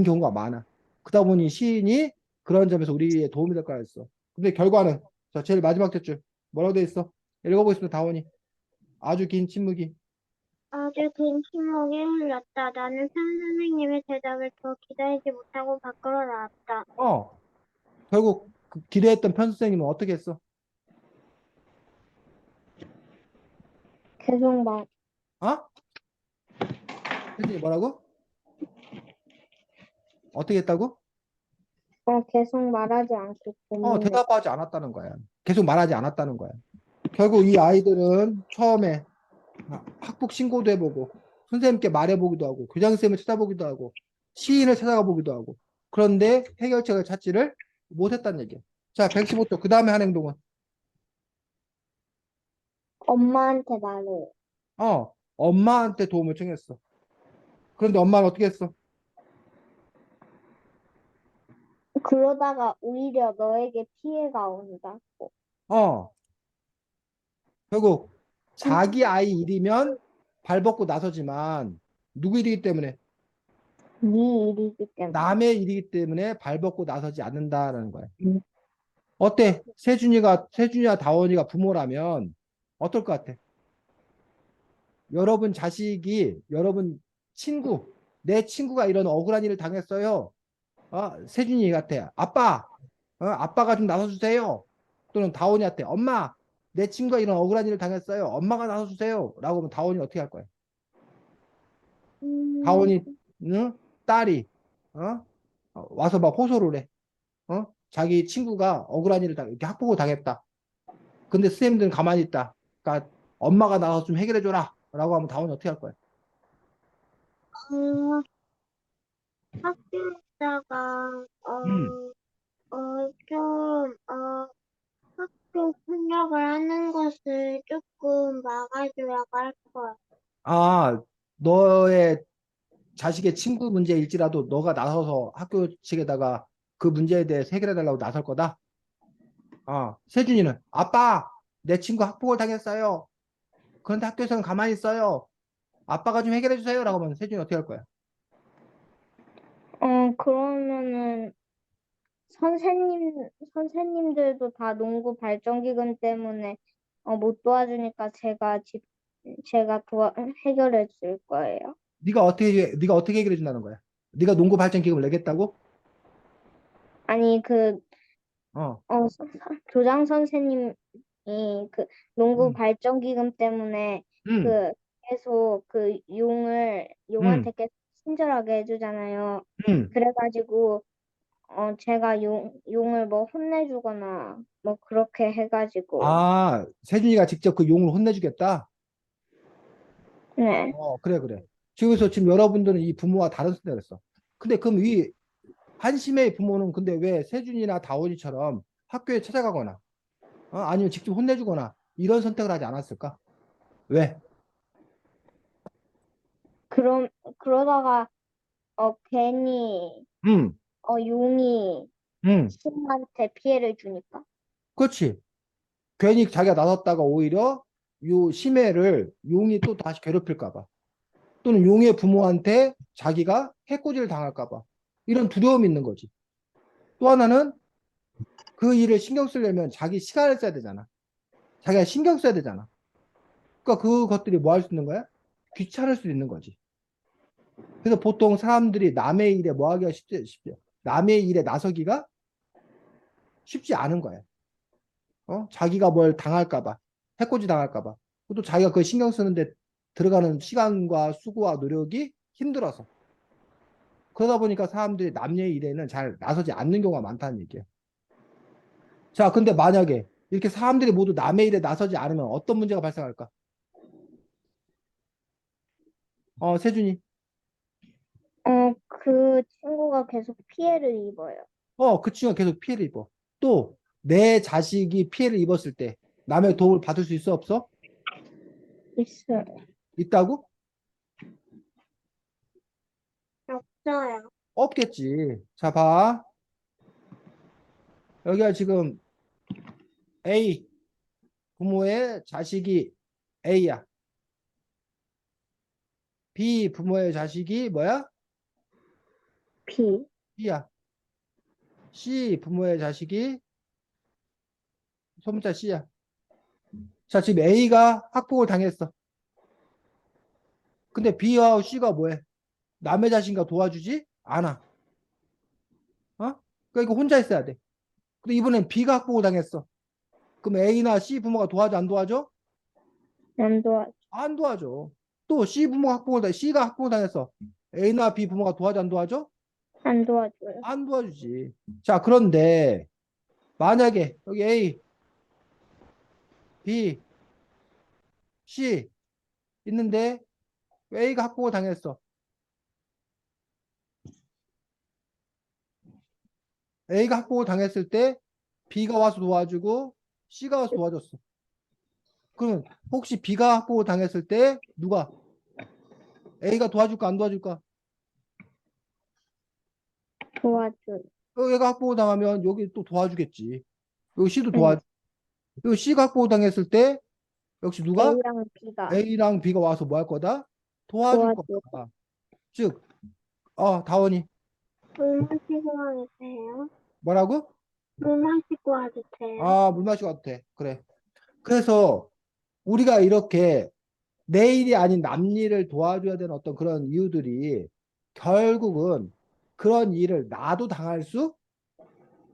S1: 경우가 많아. 그러다 보니 시인이 그런 점에서 우리에 도움이 될 거라 했어. 근데 결과는 자, 제일 마지막 줄 뭐라고 돼 있어? 읽어보겠습니다, 다원이. 아주 긴 침묵이.
S3: 아주 긴 침묵이 흘렀다. 나는 편 선생님의 대답을 더 기다리지 못하고 밖으로 나왔다.
S1: 결국 그 기대했던 편 선생님은 어떻게 했어?
S2: 계속 말,
S1: 어? 혜진이 뭐라고? 어떻게 했다고?
S2: 계속 말하지 않기 때문에.
S1: 대답하지 않았다는 거야. 계속 말하지 않았다는 거야. 결국 이 아이들은 처음에 학폭 신고도 해보고 선생님께 말해보기도 하고 교장 선생님을 찾아보기도 하고 시인을 찾아가 보기도 하고 그런데 해결책을 찾지를 못했다는 얘기야. 자, 115쪽 그 다음에 한 행동은
S2: 엄마한테 말해.
S1: 엄마한테 도움을 청했어. 그런데 엄마는 어떻게 했어?
S2: 그러다가 오히려 너에게 피해가 온다.
S1: 어, 결국 자기 아이 일이면 발벗고 나서지만 누구 일이기 때문에
S2: 네 일이기 때문에.
S1: 남의 일이기 때문에 발벗고 나서지 않는다라는 거야.
S2: 음.
S1: 어때? 세준이와 다원이가 부모라면 어떨 것 같아? 여러분 자식이 여러분 친구 내 친구가 이런 억울한 일을 당했어요. 세준이 같아. 아빠, 아빠가 좀 나서주세요. 또는 다원이한테 엄마, 내 친구가 이런 억울한 일을 당했어요. 엄마가 나서주세요. 라고 하면 다원이 어떻게 할 거야?
S3: 음,
S1: 다원이 응? 딸이 어? 와서 막 호소를 해. 자기 친구가 억울한 일을 이렇게 학폭을 당했다. 근데 선생님들은 가만히 있다. 그러니까 엄마가 나와서 좀 해결해 줘라. 라고 하면 다원이 어떻게 할 거야?
S3: 어, 학교에다가,
S1: 음.
S3: 학교 폭력을 하는 것을 조금 막아주라고 할 거야.
S1: 너의 자식의 친구 문제일지라도 너가 나서서 학교 측에다가 그 문제에 대해서 해결해 달라고 나설 거다. 세준이는 아빠, 내 친구 학폭을 당했어요. 그런데 학교에서는 가만히 있어요. 아빠가 좀 해결해 주세요. 라고 하면 세준이 어떻게 할 거야?
S2: 그러면은 선생님들도 다 농구 발전기금 때문에 못 도와주니까 제가 해결해 줄 거예요.
S1: 네가 어떻게 해결해 준다는 거야? 네가 농구 발전 기금을 내겠다고?
S2: 아니,
S1: 어.
S2: 교장 선생님이 그 농구
S1: 음.
S2: 발전기금 때문에
S1: 음.
S2: 그 계속
S1: 음.
S2: 용한테 계속 친절하게 해주잖아요.
S1: 음.
S2: 그래가지고, 제가 용을 뭐 혼내주거나 뭐 그렇게 해가지고,
S1: 아, 세준이가 직접 그 용을 혼내주겠다?
S2: 네.
S1: 그래, 그래. 지금 여러분들은 이 부모와 다른 선택을 했어. 근데 그럼 이 한심의 부모는 근데 왜 세준이나 다원이처럼 학교에 찾아가거나, 아니면 직접 혼내주거나, 이런 선택을 하지 않았을까? 왜?
S2: 그럼, 그러다가, 괜히,
S1: 음.
S2: 용이
S1: 음.
S2: 신한테 피해를 주니까.
S1: 그렇지. 괜히 자기가 나섰다가 오히려 요 심해를 용이 또 다시 괴롭힐까 봐. 또는 용의 부모한테 자기가 해코지를 당할까 봐. 이런 두려움이 있는 거지. 또 하나는 그 일을 신경 쓰려면 자기 시간을 써야 되잖아. 자기가 신경 써야 되잖아. 그러니까 그것들이 뭐 할 수 있는 거야? 귀찮을 수 있는 거지. 그래서 보통 사람들이 남의 일에 뭐 하기가 쉽지. 남의 일에 나서기가 쉽지 않은 거야. 자기가 뭘 당할까 봐. 해코지 당할까 봐. 또 자기가 그 신경 쓰는데 들어가는 시간과 수고와 노력이 힘들어서. 그러다 보니까 사람들이 남의 일에는 잘 나서지 않는 경우가 많다는 얘기야. 자, 근데 만약에 이렇게 사람들이 모두 남의 일에 나서지 않으면 어떤 문제가 발생할까? 세준이.
S2: 그 친구가 계속 피해를 입어요.
S1: 그 친구가 계속 피해를 입어. 또 내 자식이 피해를 입었을 때 남의 도움을 받을 수 있어 없어?
S2: 있어요.
S1: 있다고?
S3: 없어요.
S1: 없겠지. 자, 봐. 여기가 지금 A 부모의 자식이 A야. B 부모의 자식이 뭐야?
S2: 비.
S1: B야. C 부모의 자식이 소문자 C야. 자, 지금 A가 학폭을 당했어. 근데 B와 C가 뭐해? 남의 자신과 도와주지 않아. 그러니까 이거 혼자 있어야 돼. 근데 이번엔 B가 학폭을 당했어. 그럼 A나 C 부모가 도와줘, 안 도와줘?
S2: 안 도와줘.
S1: 안 도와줘. 또 C가 학폭을 당했어. A나 B 부모가 도와줘, 안 도와줘?
S2: 안 도와줘요.
S1: 안 도와주지. 자, 그런데 만약에 여기 A, B, C 있는데 A가 학폭을 당했어. A가 학폭을 당했을 때 B가 와서 도와주고 C가 와서 도와줬어. 그러면 혹시 B가 학폭을 당했을 때 누가 A가 도와줄까 안 도와줄까?
S2: 도와줘요.
S1: 얘가 학폭을 당하면 여기 또 도와주겠지. 여기 C도
S2: 네.
S1: 도와주. 여기 C가 학폭을 당했을 때 역시 누가
S2: A랑 B가
S1: A랑 B가 와서 뭐 할 거다? 도와줄
S2: 도와줘.
S1: 거다. 즉, 다원이
S3: 물 마시고 와도 돼요?
S1: 뭐라고?
S3: 물 마시고 와도 돼요?
S1: 물 마시고 와도 돼. 그래. 그래서 우리가 이렇게 내 일이 아닌 남 일을 도와줘야 되는 어떤 그런 이유들이 결국은 그런 일을 나도 당할 수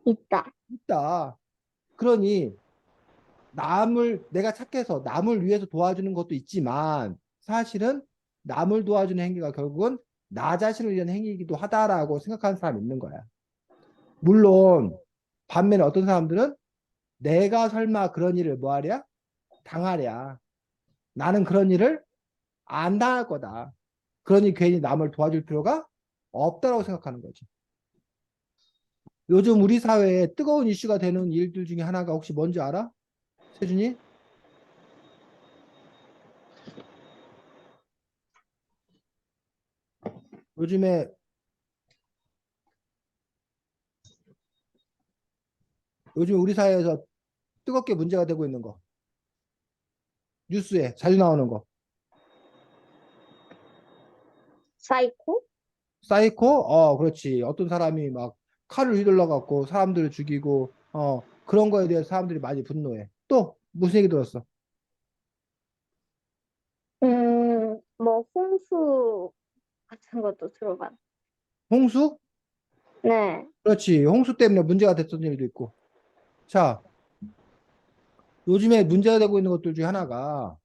S2: 있다.
S1: 있다. 그러니 내가 착해서 남을 위해서 도와주는 것도 있지만 사실은 남을 도와주는 행위가 결국은 나 자신을 위한 행위이기도 하다라고 생각하는 사람이 있는 거야. 물론 반면에 어떤 사람들은 내가 설마 그런 일을 뭐 하랴? 당하랴. 나는 그런 일을 안 당할 거다. 그러니 괜히 남을 도와줄 필요가 없다라고 생각하는 거지. 요즘 우리 사회에 뜨거운 이슈가 되는 일들 중에 하나가 혹시 뭔지 알아? 세준이? 요즘에 요즘 우리 사회에서 뜨겁게 문제가 되고 있는 거. 뉴스에 자주 나오는 거.
S2: 사이코?
S1: 사이코? 그렇지. 어떤 사람이 막 칼을 휘둘러 갖고 사람들을 죽이고, 그런 거에 대해서 사람들이 많이 분노해. 또, 무슨 얘기 들었어?
S2: 뭐, 홍수 같은 것도 들어봤.
S1: 홍수?
S2: 네.
S1: 그렇지. 홍수 때문에 문제가 됐던 일도 있고. 자, 요즘에 문제가 되고 있는 것들 중에 하나가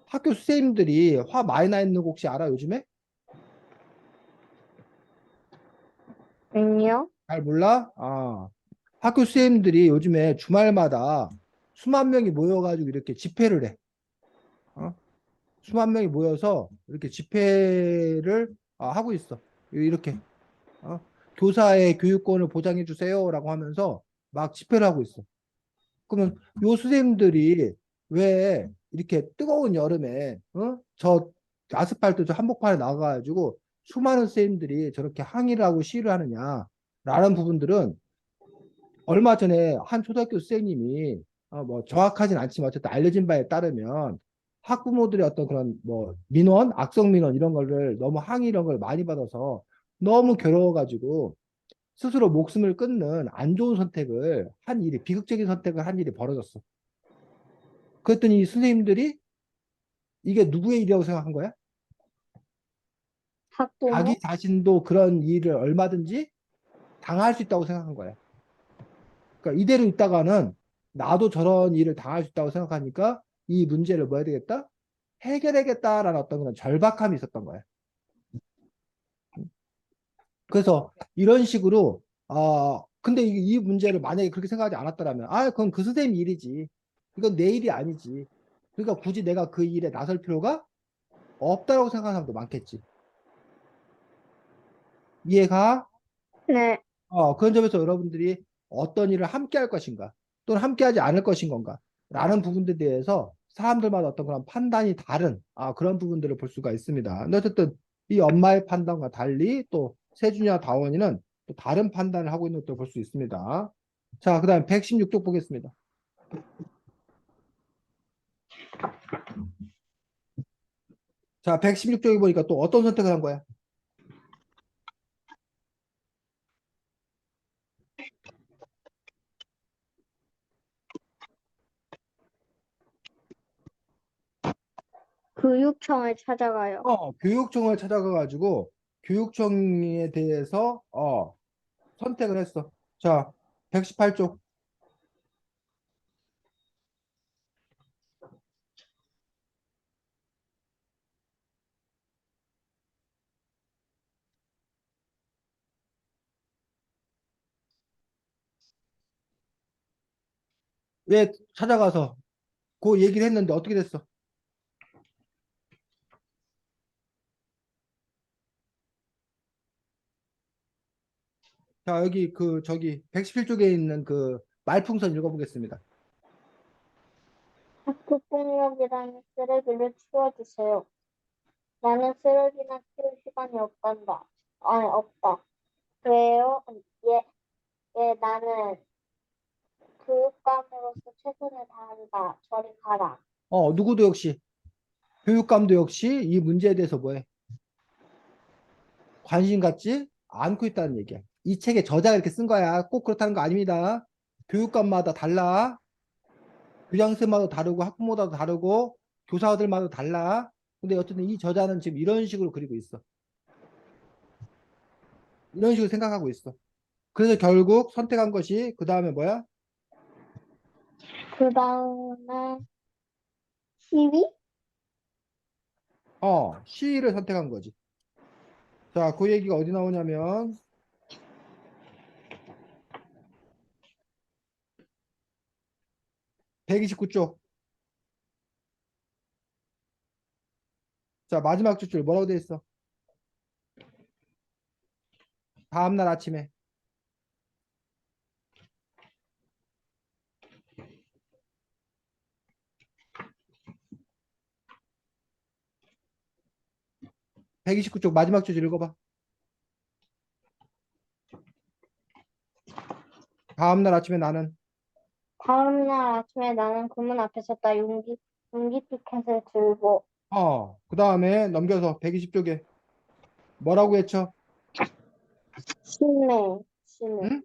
S1: 학교 선생님들이 화 많이 나 있는 거 혹시 알아, 요즘에?
S2: 아니요?
S1: 잘 몰라? 학교 선생님들이 요즘에 주말마다 수만 명이 모여가지고 이렇게 집회를 해. 어? 수만 명이 모여서 이렇게 집회를 하고 있어. 이렇게. 어? 교사의 교육권을 보장해 주세요라고 하면서 막 집회를 하고 있어. 그러면 요 선생님들이 왜 이렇게 뜨거운 여름에 저 아스팔트 저 한복판에 나가가지고 수많은 선생님들이 저렇게 항의를 하고 시위를 하느냐라는 부분들은 얼마 전에 한 초등학교 선생님이 뭐 정확하진 않지만 어쨌든 알려진 바에 따르면 학부모들의 어떤 그런 뭐 민원, 악성 민원 이런 거를 너무 항의 이런 걸 많이 받아서 너무 괴로워가지고 스스로 목숨을 끊는 안 좋은 선택을 한 일이 비극적인 선택을 한 일이 벌어졌어. 그랬더니 이 선생님들이 이게 누구의 일이라고 생각한 거야? 자기
S2: 학부모?
S1: 자신도 그런 일을 얼마든지 당할 수 있다고 생각한 거야. 그러니까 이대로 있다가는 나도 저런 일을 당할 수 있다고 생각하니까 이 문제를 뭐 해야 되겠다? 해결해야겠다라는 어떤 그런 절박함이 있었던 거야. 그래서 이런 식으로 근데 이 문제를 만약에 그렇게 생각하지 않았더라면 그건 그 선생님 일이지. 이건 내 일이 아니지. 그러니까 굳이 내가 그 일에 나설 필요가 없다고 생각하는 사람도 많겠지. 이해가?
S2: 네.
S1: 그런 점에서 여러분들이 어떤 일을 함께 할 것인가, 또는 함께 하지 않을 것인 건가, 라는 부분들에 대해서 사람들마다 어떤 그런 판단이 다른, 그런 부분들을 볼 수가 있습니다. 근데 어쨌든 이 엄마의 판단과 달리 또 세준이와 다원이는 또 다른 판단을 하고 있는 것도 볼 수 있습니다. 자, 그 다음 116쪽 보겠습니다. 자, 116쪽에 보니까 또 어떤 선택을 한 거야?
S2: 교육청을 찾아가요.
S1: 교육청을 찾아가가지고 교육청에 대해서 선택을 했어. 자, 118쪽. 왜 찾아가서 그 얘기를 했는데 어떻게 됐어? 자, 여기 저기 117쪽에 있는 그 말풍선 읽어보겠습니다.
S2: 학교폭력이라는 쓰레기를 치워주세요. 나는 쓰레기나 치울 시간이 없단다. 아니, 없다. 왜요? 나는 교육감으로서 최선을 다한다. 저리 가라.
S1: 누구도 역시 교육감도 역시 이 문제에 대해서 뭐해? 관심 갖지 않고 있다는 얘기야. 이 책에 저자가 이렇게 쓴 거야. 꼭 그렇다는 거 아닙니다. 교육감마다 달라. 교장선생마다 다르고 학부모마다 다르고 교사들마다 달라. 근데 어쨌든 이 저자는 지금 이런 식으로 그리고 있어. 이런 식으로 생각하고 있어. 그래서 결국 선택한 것이 그 다음에 뭐야?
S2: 그 다음에 시위?
S1: 시위를 선택한 거지. 자, 그 얘기가 어디 나오냐면 129쪽. 자, 마지막 줄 뭐라고 돼 있어? 다음날 아침에 129쪽 마지막 줄 읽어봐. 다음날 아침에 나는
S2: 다음날 아침에 나는 그문 앞에 섰다. 용기 피켓을 들고.
S1: 그 다음에 넘겨서 120쪽에 뭐라고 했죠?
S2: 심해, 심해,
S1: 응?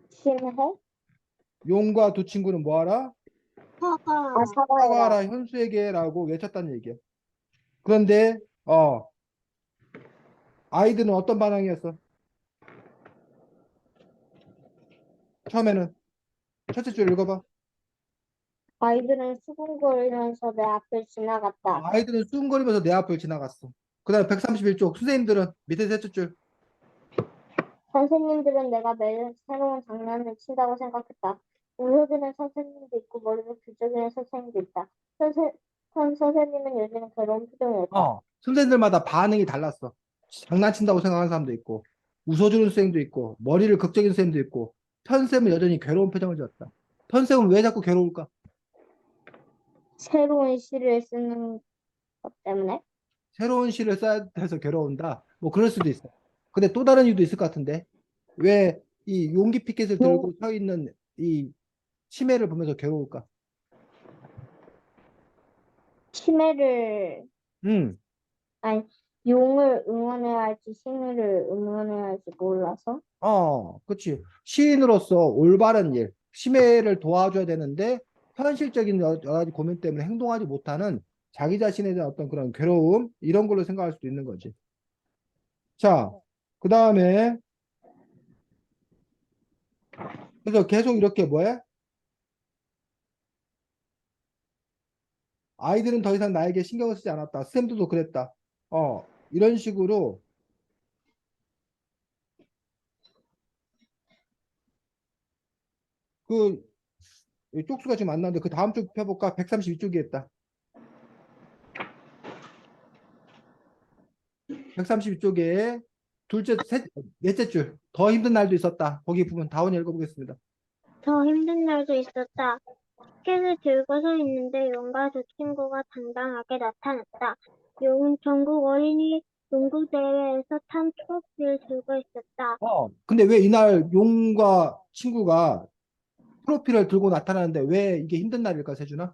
S2: 심해?
S1: 용과 두 친구는 뭐하라?
S3: 사과.
S2: 사과해라.
S1: 사과하라 현수에게라고 외쳤다는 얘기야. 그런데 아이들은 어떤 반응이었어? 처음에는 첫째 줄 읽어봐.
S2: 아이들은 수군거리면서 내 앞을 지나갔다.
S1: 아이들은 수근거리면서 내 앞을 지나갔어. 그 다음에 131쪽 선생님들은 밑에 셋째 줄.
S2: 선생님들은 내가 매일 새로운 장난을 친다고 생각했다. 웃어주는 선생님도 있고 머리를 굴적이는 선생님도 있다. 선생님은 요즘 괴로운 표정이었다.
S1: 선생님들마다 반응이 달랐어. 장난친다고 생각하는 사람도 있고, 웃어주는 선생님도 있고, 머리를 극적인 선생님도 있고, 편쌤은 여전히 괴로운 표정을 지었다. 편쌤은 왜 자꾸 괴로울까?
S2: 새로운 시를 쓰는 것 때문에.
S1: 새로운 시를 써야 돼서 괴로운다. 뭐 그럴 수도 있어. 근데 또 다른 이유도 있을 것 같은데. 왜 이 용기 피켓을
S2: 용,
S1: 들고 서 있는 이 치매를 보면서 괴로울까?
S2: 치매를,
S1: 음,
S2: 아니, 용을 응원해야 할지 식물을 응원해야 할지 몰라서.
S1: 그치. 시인으로서 올바른 일, 치매를 도와줘야 되는데 현실적인 여러 가지 고민 때문에 행동하지 못하는 자기 자신에 대한 어떤 그런 괴로움 이런 걸로 생각할 수도 있는 거지. 자, 그 다음에 그래서 계속 이렇게 뭐해? 아이들은 더 이상 나에게 신경을 쓰지 않았다. 쌤들도 그랬다. 이런 식으로 그 쪽수가 지금 안 나는데 그 다음 쪽 펴볼까? 132쪽이 했다. 132쪽에 넷째 줄. 더 힘든 날도 있었다. 거기 부분 다원이 읽어보겠습니다.
S3: 더 힘든 날도 있었다. 티켓을 들고 서 있는데 용과 두 친구가 당당하게 나타났다. 용은 전국 어린이 농구 대회에서 탄 트로피를 들고 있었다.
S1: 근데 왜 이날 용과 친구가 프로필을 들고 나타나는데 왜 이게 힘든 날일까, 세준아?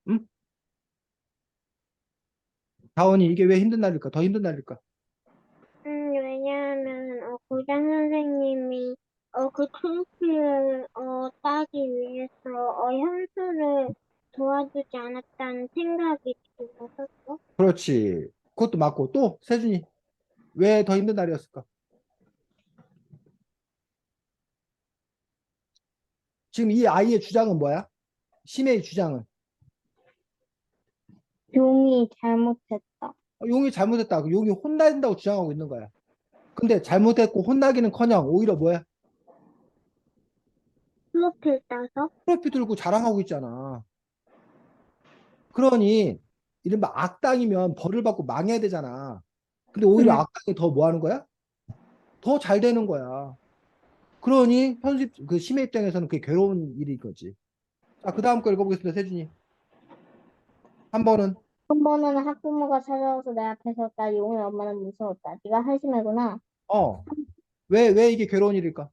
S1: 응? 다원이 이게 왜 힘든 날일까? 더 힘든 날일까?
S3: 왜냐하면 교장 선생님이 그 트로피를 따기 위해서 현수를 도와주지 않았다는 생각이 들었었어.
S1: 그렇지. 그것도 맞고 또 세준이 왜 더 힘든 날이었을까? 지금 이 아이의 주장은 뭐야? 심해의 주장은
S2: 용이 잘못했다.
S1: 용이 잘못했다. 용이 혼나야 된다고 주장하고 있는 거야. 근데 잘못했고 혼나기는커녕 오히려 뭐야?
S3: 트로피를 따서
S1: 트로피 들고 자랑하고 있잖아. 그러니 이른바 악당이면 벌을 받고 망해야 되잖아. 근데 오히려
S2: 응.
S1: 악당이 더 뭐 하는 거야? 더 잘 되는 거야. 그러니 현실 그 심해 입장에서는 그게 괴로운 일인 거지. 자, 그 다음 거 읽어보겠습니다. 세준이. 한 번은
S2: 한 번은 학부모가 찾아와서 내 앞에 섰다. 용의 엄마는 무서웠다. 네가 한심해구나.
S1: 어, 왜 이게 괴로운 일일까?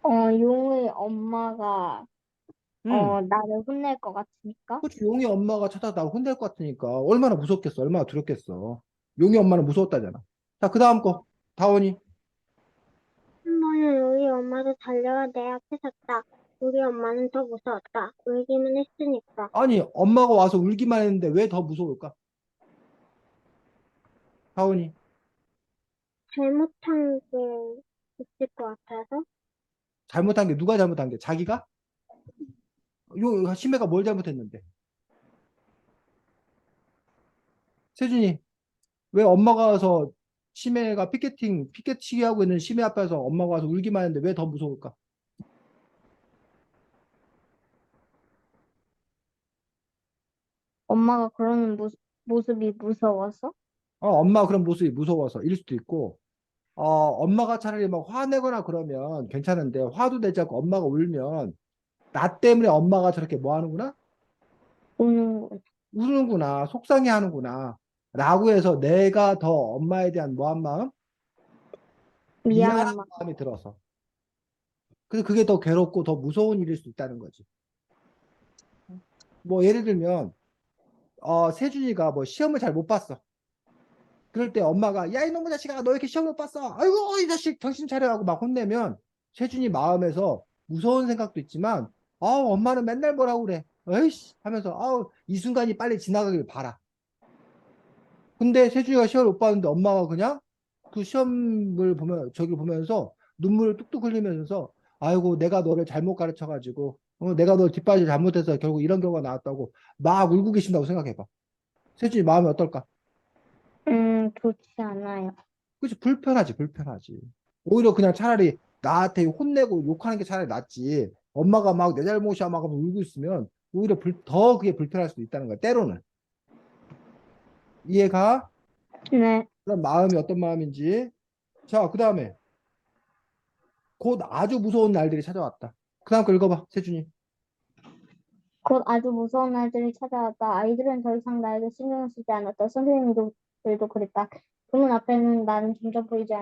S2: 용의 엄마가
S1: 음,
S2: 나를 혼낼 것 같으니까.
S1: 그치. 용의 엄마가 찾아서 나를 혼낼 것 같으니까 얼마나 무섭겠어. 얼마나 두렵겠어. 용의 엄마는 무서웠다잖아. 자, 그 다음 거. 다원이.
S3: 한 번은 우리 엄마도 달려와 내 앞에 섰다. 우리 엄마는 더 무서웠다. 울기만 했으니까.
S1: 아니, 엄마가 와서 울기만 했는데 왜 더 무서울까? 다원이.
S3: 잘못한 게 있을 것 같아서.
S1: 잘못한 게 누가 잘못한 게? 자기가? 심해가 뭘 잘못했는데? 세준이. 왜 엄마가 와서 심해가 피켓치기 하고 있는 심해 앞에서 엄마가 와서 울기만 했는데 왜 더 무서울까?
S2: 엄마가 그러는 모습이 무서워서?
S1: 엄마 그런 모습이 무서워서 일 수도 있고, 엄마가 차라리 막 화내거나 그러면 괜찮은데, 화도 내지 않고 엄마가 울면, 나 때문에 엄마가 저렇게 뭐 하는구나?
S2: 우는 거.
S1: 우는구나, 속상해 하는구나. 라고 해서 내가 더 엄마에 대한 뭐한 마음? 미안한
S2: 미안한 말.
S1: 마음이 들어서. 그래서 그게 더 괴롭고 더 무서운 일일 수 있다는 거지. 뭐 예를 들면 세준이가 뭐 시험을 잘 못 봤어. 그럴 때 엄마가 야 이놈의 자식아 너 이렇게 시험 못 봤어. 아이고 이 자식 정신 차려 하고 막 혼내면 세준이 마음에서 무서운 생각도 있지만 엄마는 맨날 뭐라고 그래. 에이씨 하면서 이 순간이 빨리 지나가길 바라. 근데 세준이가 시험을 못 봤는데 엄마가 그냥 그 시험을 보면 저기 보면서 눈물을 뚝뚝 흘리면서 아이고 내가 너를 잘못 가르쳐 가지고 내가 너 뒷바지 잘못해서 결국 이런 경우가 나왔다고 막 울고 계신다고 생각해봐. 세준이 마음이 어떨까?
S2: 좋지 않아요.
S1: 그치 불편하지 불편하지. 오히려 그냥 차라리 나한테 혼내고 욕하는 게 차라리 낫지. 엄마가 막 내 잘못이야 막 하면서 울고 있으면 오히려 더 그게 불편할 수도 있다는 거야 때로는. 이해가?
S2: 네.
S1: 그런 마음이 어떤 마음인지. 자, 그 다음에 곧 아주 무서운 날들이 찾아왔다. 그 다음 거 읽어봐, 세준이.
S2: 곧 아주 무서운 날들이 찾아왔다. 아이들은 더 이상 나에게 신경을 쓰지 않았다. 선생님들도 그랬다. 그 문 앞에는 나는 점점 보이지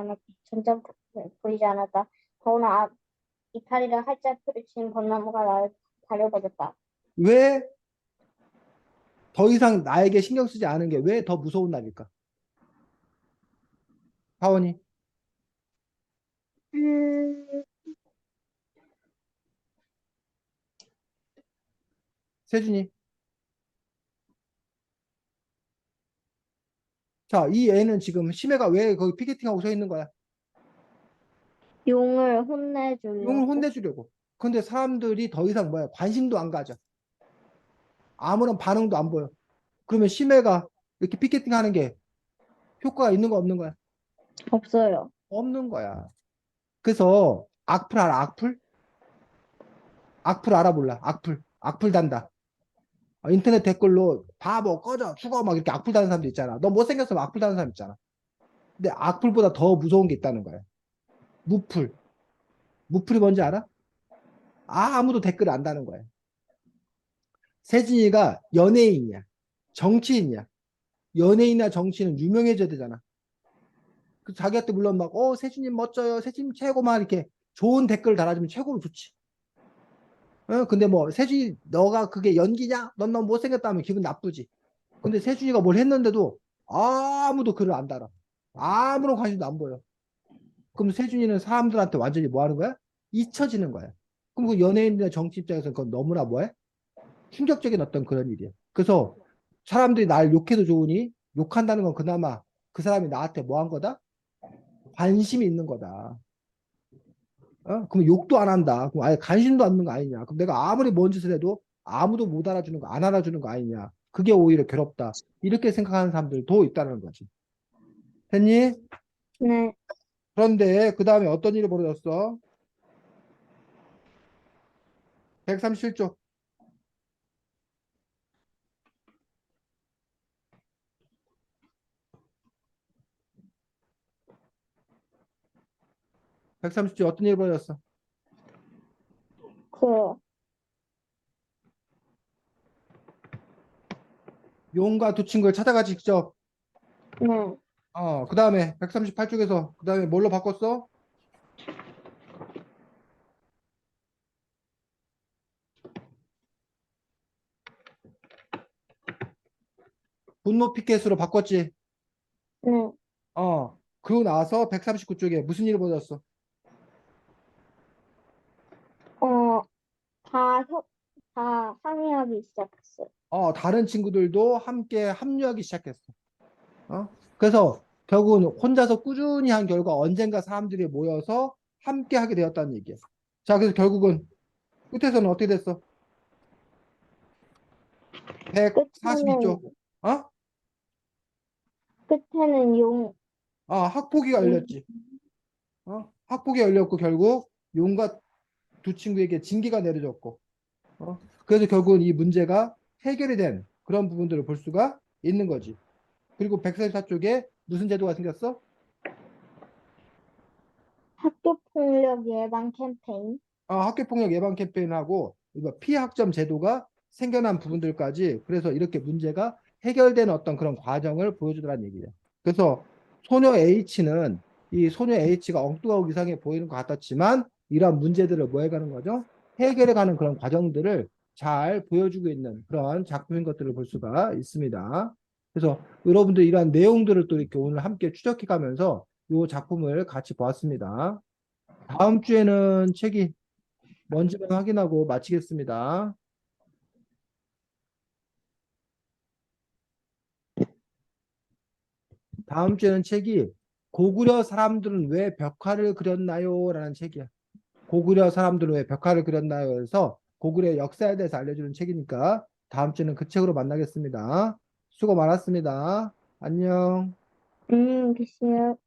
S2: 않았다. 더구나 이파리를 활짝 펼친 벚나무가 나를 가려버렸다.
S1: 왜 더 이상 나에게 신경 쓰지 않은 게 왜 더 무서운 날일까? 하원이,
S3: 음,
S1: 세준이. 자, 이 애는 지금 심해가 왜 거기 피켓팅하고 서 있는 거야?
S2: 용을
S1: 용을
S2: 혼내주려고.
S1: 혼내주려고. 근데 사람들이 더 이상 뭐야? 관심도 안 가져. 아무런 반응도 안 보여. 그러면 심해가 이렇게 피켓팅 하는 게 효과가 있는 거 없는 거야?
S2: 없어요.
S1: 없는 거야. 그래서 악플 알아? 악플? 악플 알아 몰라? 악플. 악플 단다. 인터넷 댓글로 바보 꺼져 죽어 막 이렇게 악플 다는 사람도 있잖아. 너 못생겼어 막 악플 다는 사람 있잖아. 근데 악플보다 더 무서운 게 있다는 거야. 무플. 무플이 뭔지 알아? 아무도 댓글을 안 다는 거야. 세진이가 연예인이야. 정치인이야. 연예인이나 정치인은 유명해져야 되잖아. 그 자기한테 물론 막 세진님 멋져요. 세진님 최고 막 이렇게 좋은 댓글 달아주면 최고로 좋지. 근데 뭐 세준이 너가 그게 연기냐? 넌 너무 못생겼다 하면 기분 나쁘지. 근데 세준이가 뭘 했는데도 아무도 글을 안 달아. 아무런 관심도 안 보여. 그럼 세준이는 사람들한테 완전히 뭐 하는 거야? 잊혀지는 거야. 그럼 그 연예인이나 정치 입장에서는 그건 너무나 뭐해? 충격적인 어떤 그런 일이야. 그래서 사람들이 날 욕해도 좋으니 욕한다는 건 그나마 그 사람이 나한테 뭐 한 거다? 관심이 있는 거다. 그럼 욕도 안 한다. 그럼 아예 관심도 없는 거 아니냐. 그럼 내가 아무리 뭔 짓을 해도 아무도 못 알아주는 거, 안 알아주는 거 아니냐. 그게 오히려 괴롭다. 이렇게 생각하는 사람들도 있다는 거지. 됐니?
S2: 네.
S1: 그런데 그 다음에 어떤 일이 벌어졌어? 137쪽. 130쪽 어떤 일이 벌어졌어?
S2: 그,
S1: 용과 두 친구를 찾아가 직접.
S2: 네.
S1: 그 다음에 138쪽에서 그 다음에 뭘로 바꿨어? 분노 피켓으로 바꿨지.
S2: 네.
S1: 그러고 나서 139쪽에 무슨 일이 벌어졌어?
S2: 어, 다 항의하기 시작했어요.
S1: 다른 친구들도 함께 합류하기 시작했어. 그래서 결국은 혼자서 꾸준히 한 결과 언젠가 사람들이 모여서 함께 하게 되었다는 얘기야. 자, 그래서 결국은 끝에서는 어떻게 됐어? 142쪽.
S2: 끝에는,
S1: 어?
S2: 끝에는
S1: 학폭위가
S2: 용,
S1: 열렸지. 학폭이 열렸고 결국 용과 두 친구에게 징계가 내려졌고. 그래서 결국은 이 문제가 해결이 된 그런 부분들을 볼 수가 있는 거지. 그리고 144쪽에 무슨 제도가 생겼어?
S2: 학교폭력 예방 캠페인.
S1: 학교폭력 예방 캠페인하고 피학점 제도가 생겨난 부분들까지 그래서 이렇게 문제가 해결되는 어떤 그런 과정을 보여주더란 얘기예요. 그래서 소녀 H는 이 소녀 H가 엉뚱하고 이상해 보이는 것 같았지만 이러한 문제들을 뭐 해가는 거죠? 해결해가는 그런 과정들을 잘 보여주고 있는 그런 작품인 것들을 볼 수가 있습니다. 그래서 여러분들 이러한 내용들을 또 이렇게 오늘 함께 추적해 가면서 이 작품을 같이 보았습니다. 다음 주에는 책이 뭔지만 확인하고 마치겠습니다. 다음 주에는 책이 고구려 사람들은 왜 벽화를 그렸나요? 라는 책이야. 고구려 사람들은 왜 벽화를 그렸나요? 그래서 고구려의 역사에 대해서 알려주는 책이니까 다음 주에는 그 책으로 만나겠습니다. 수고 많았습니다. 안녕.
S2: 글쎄요.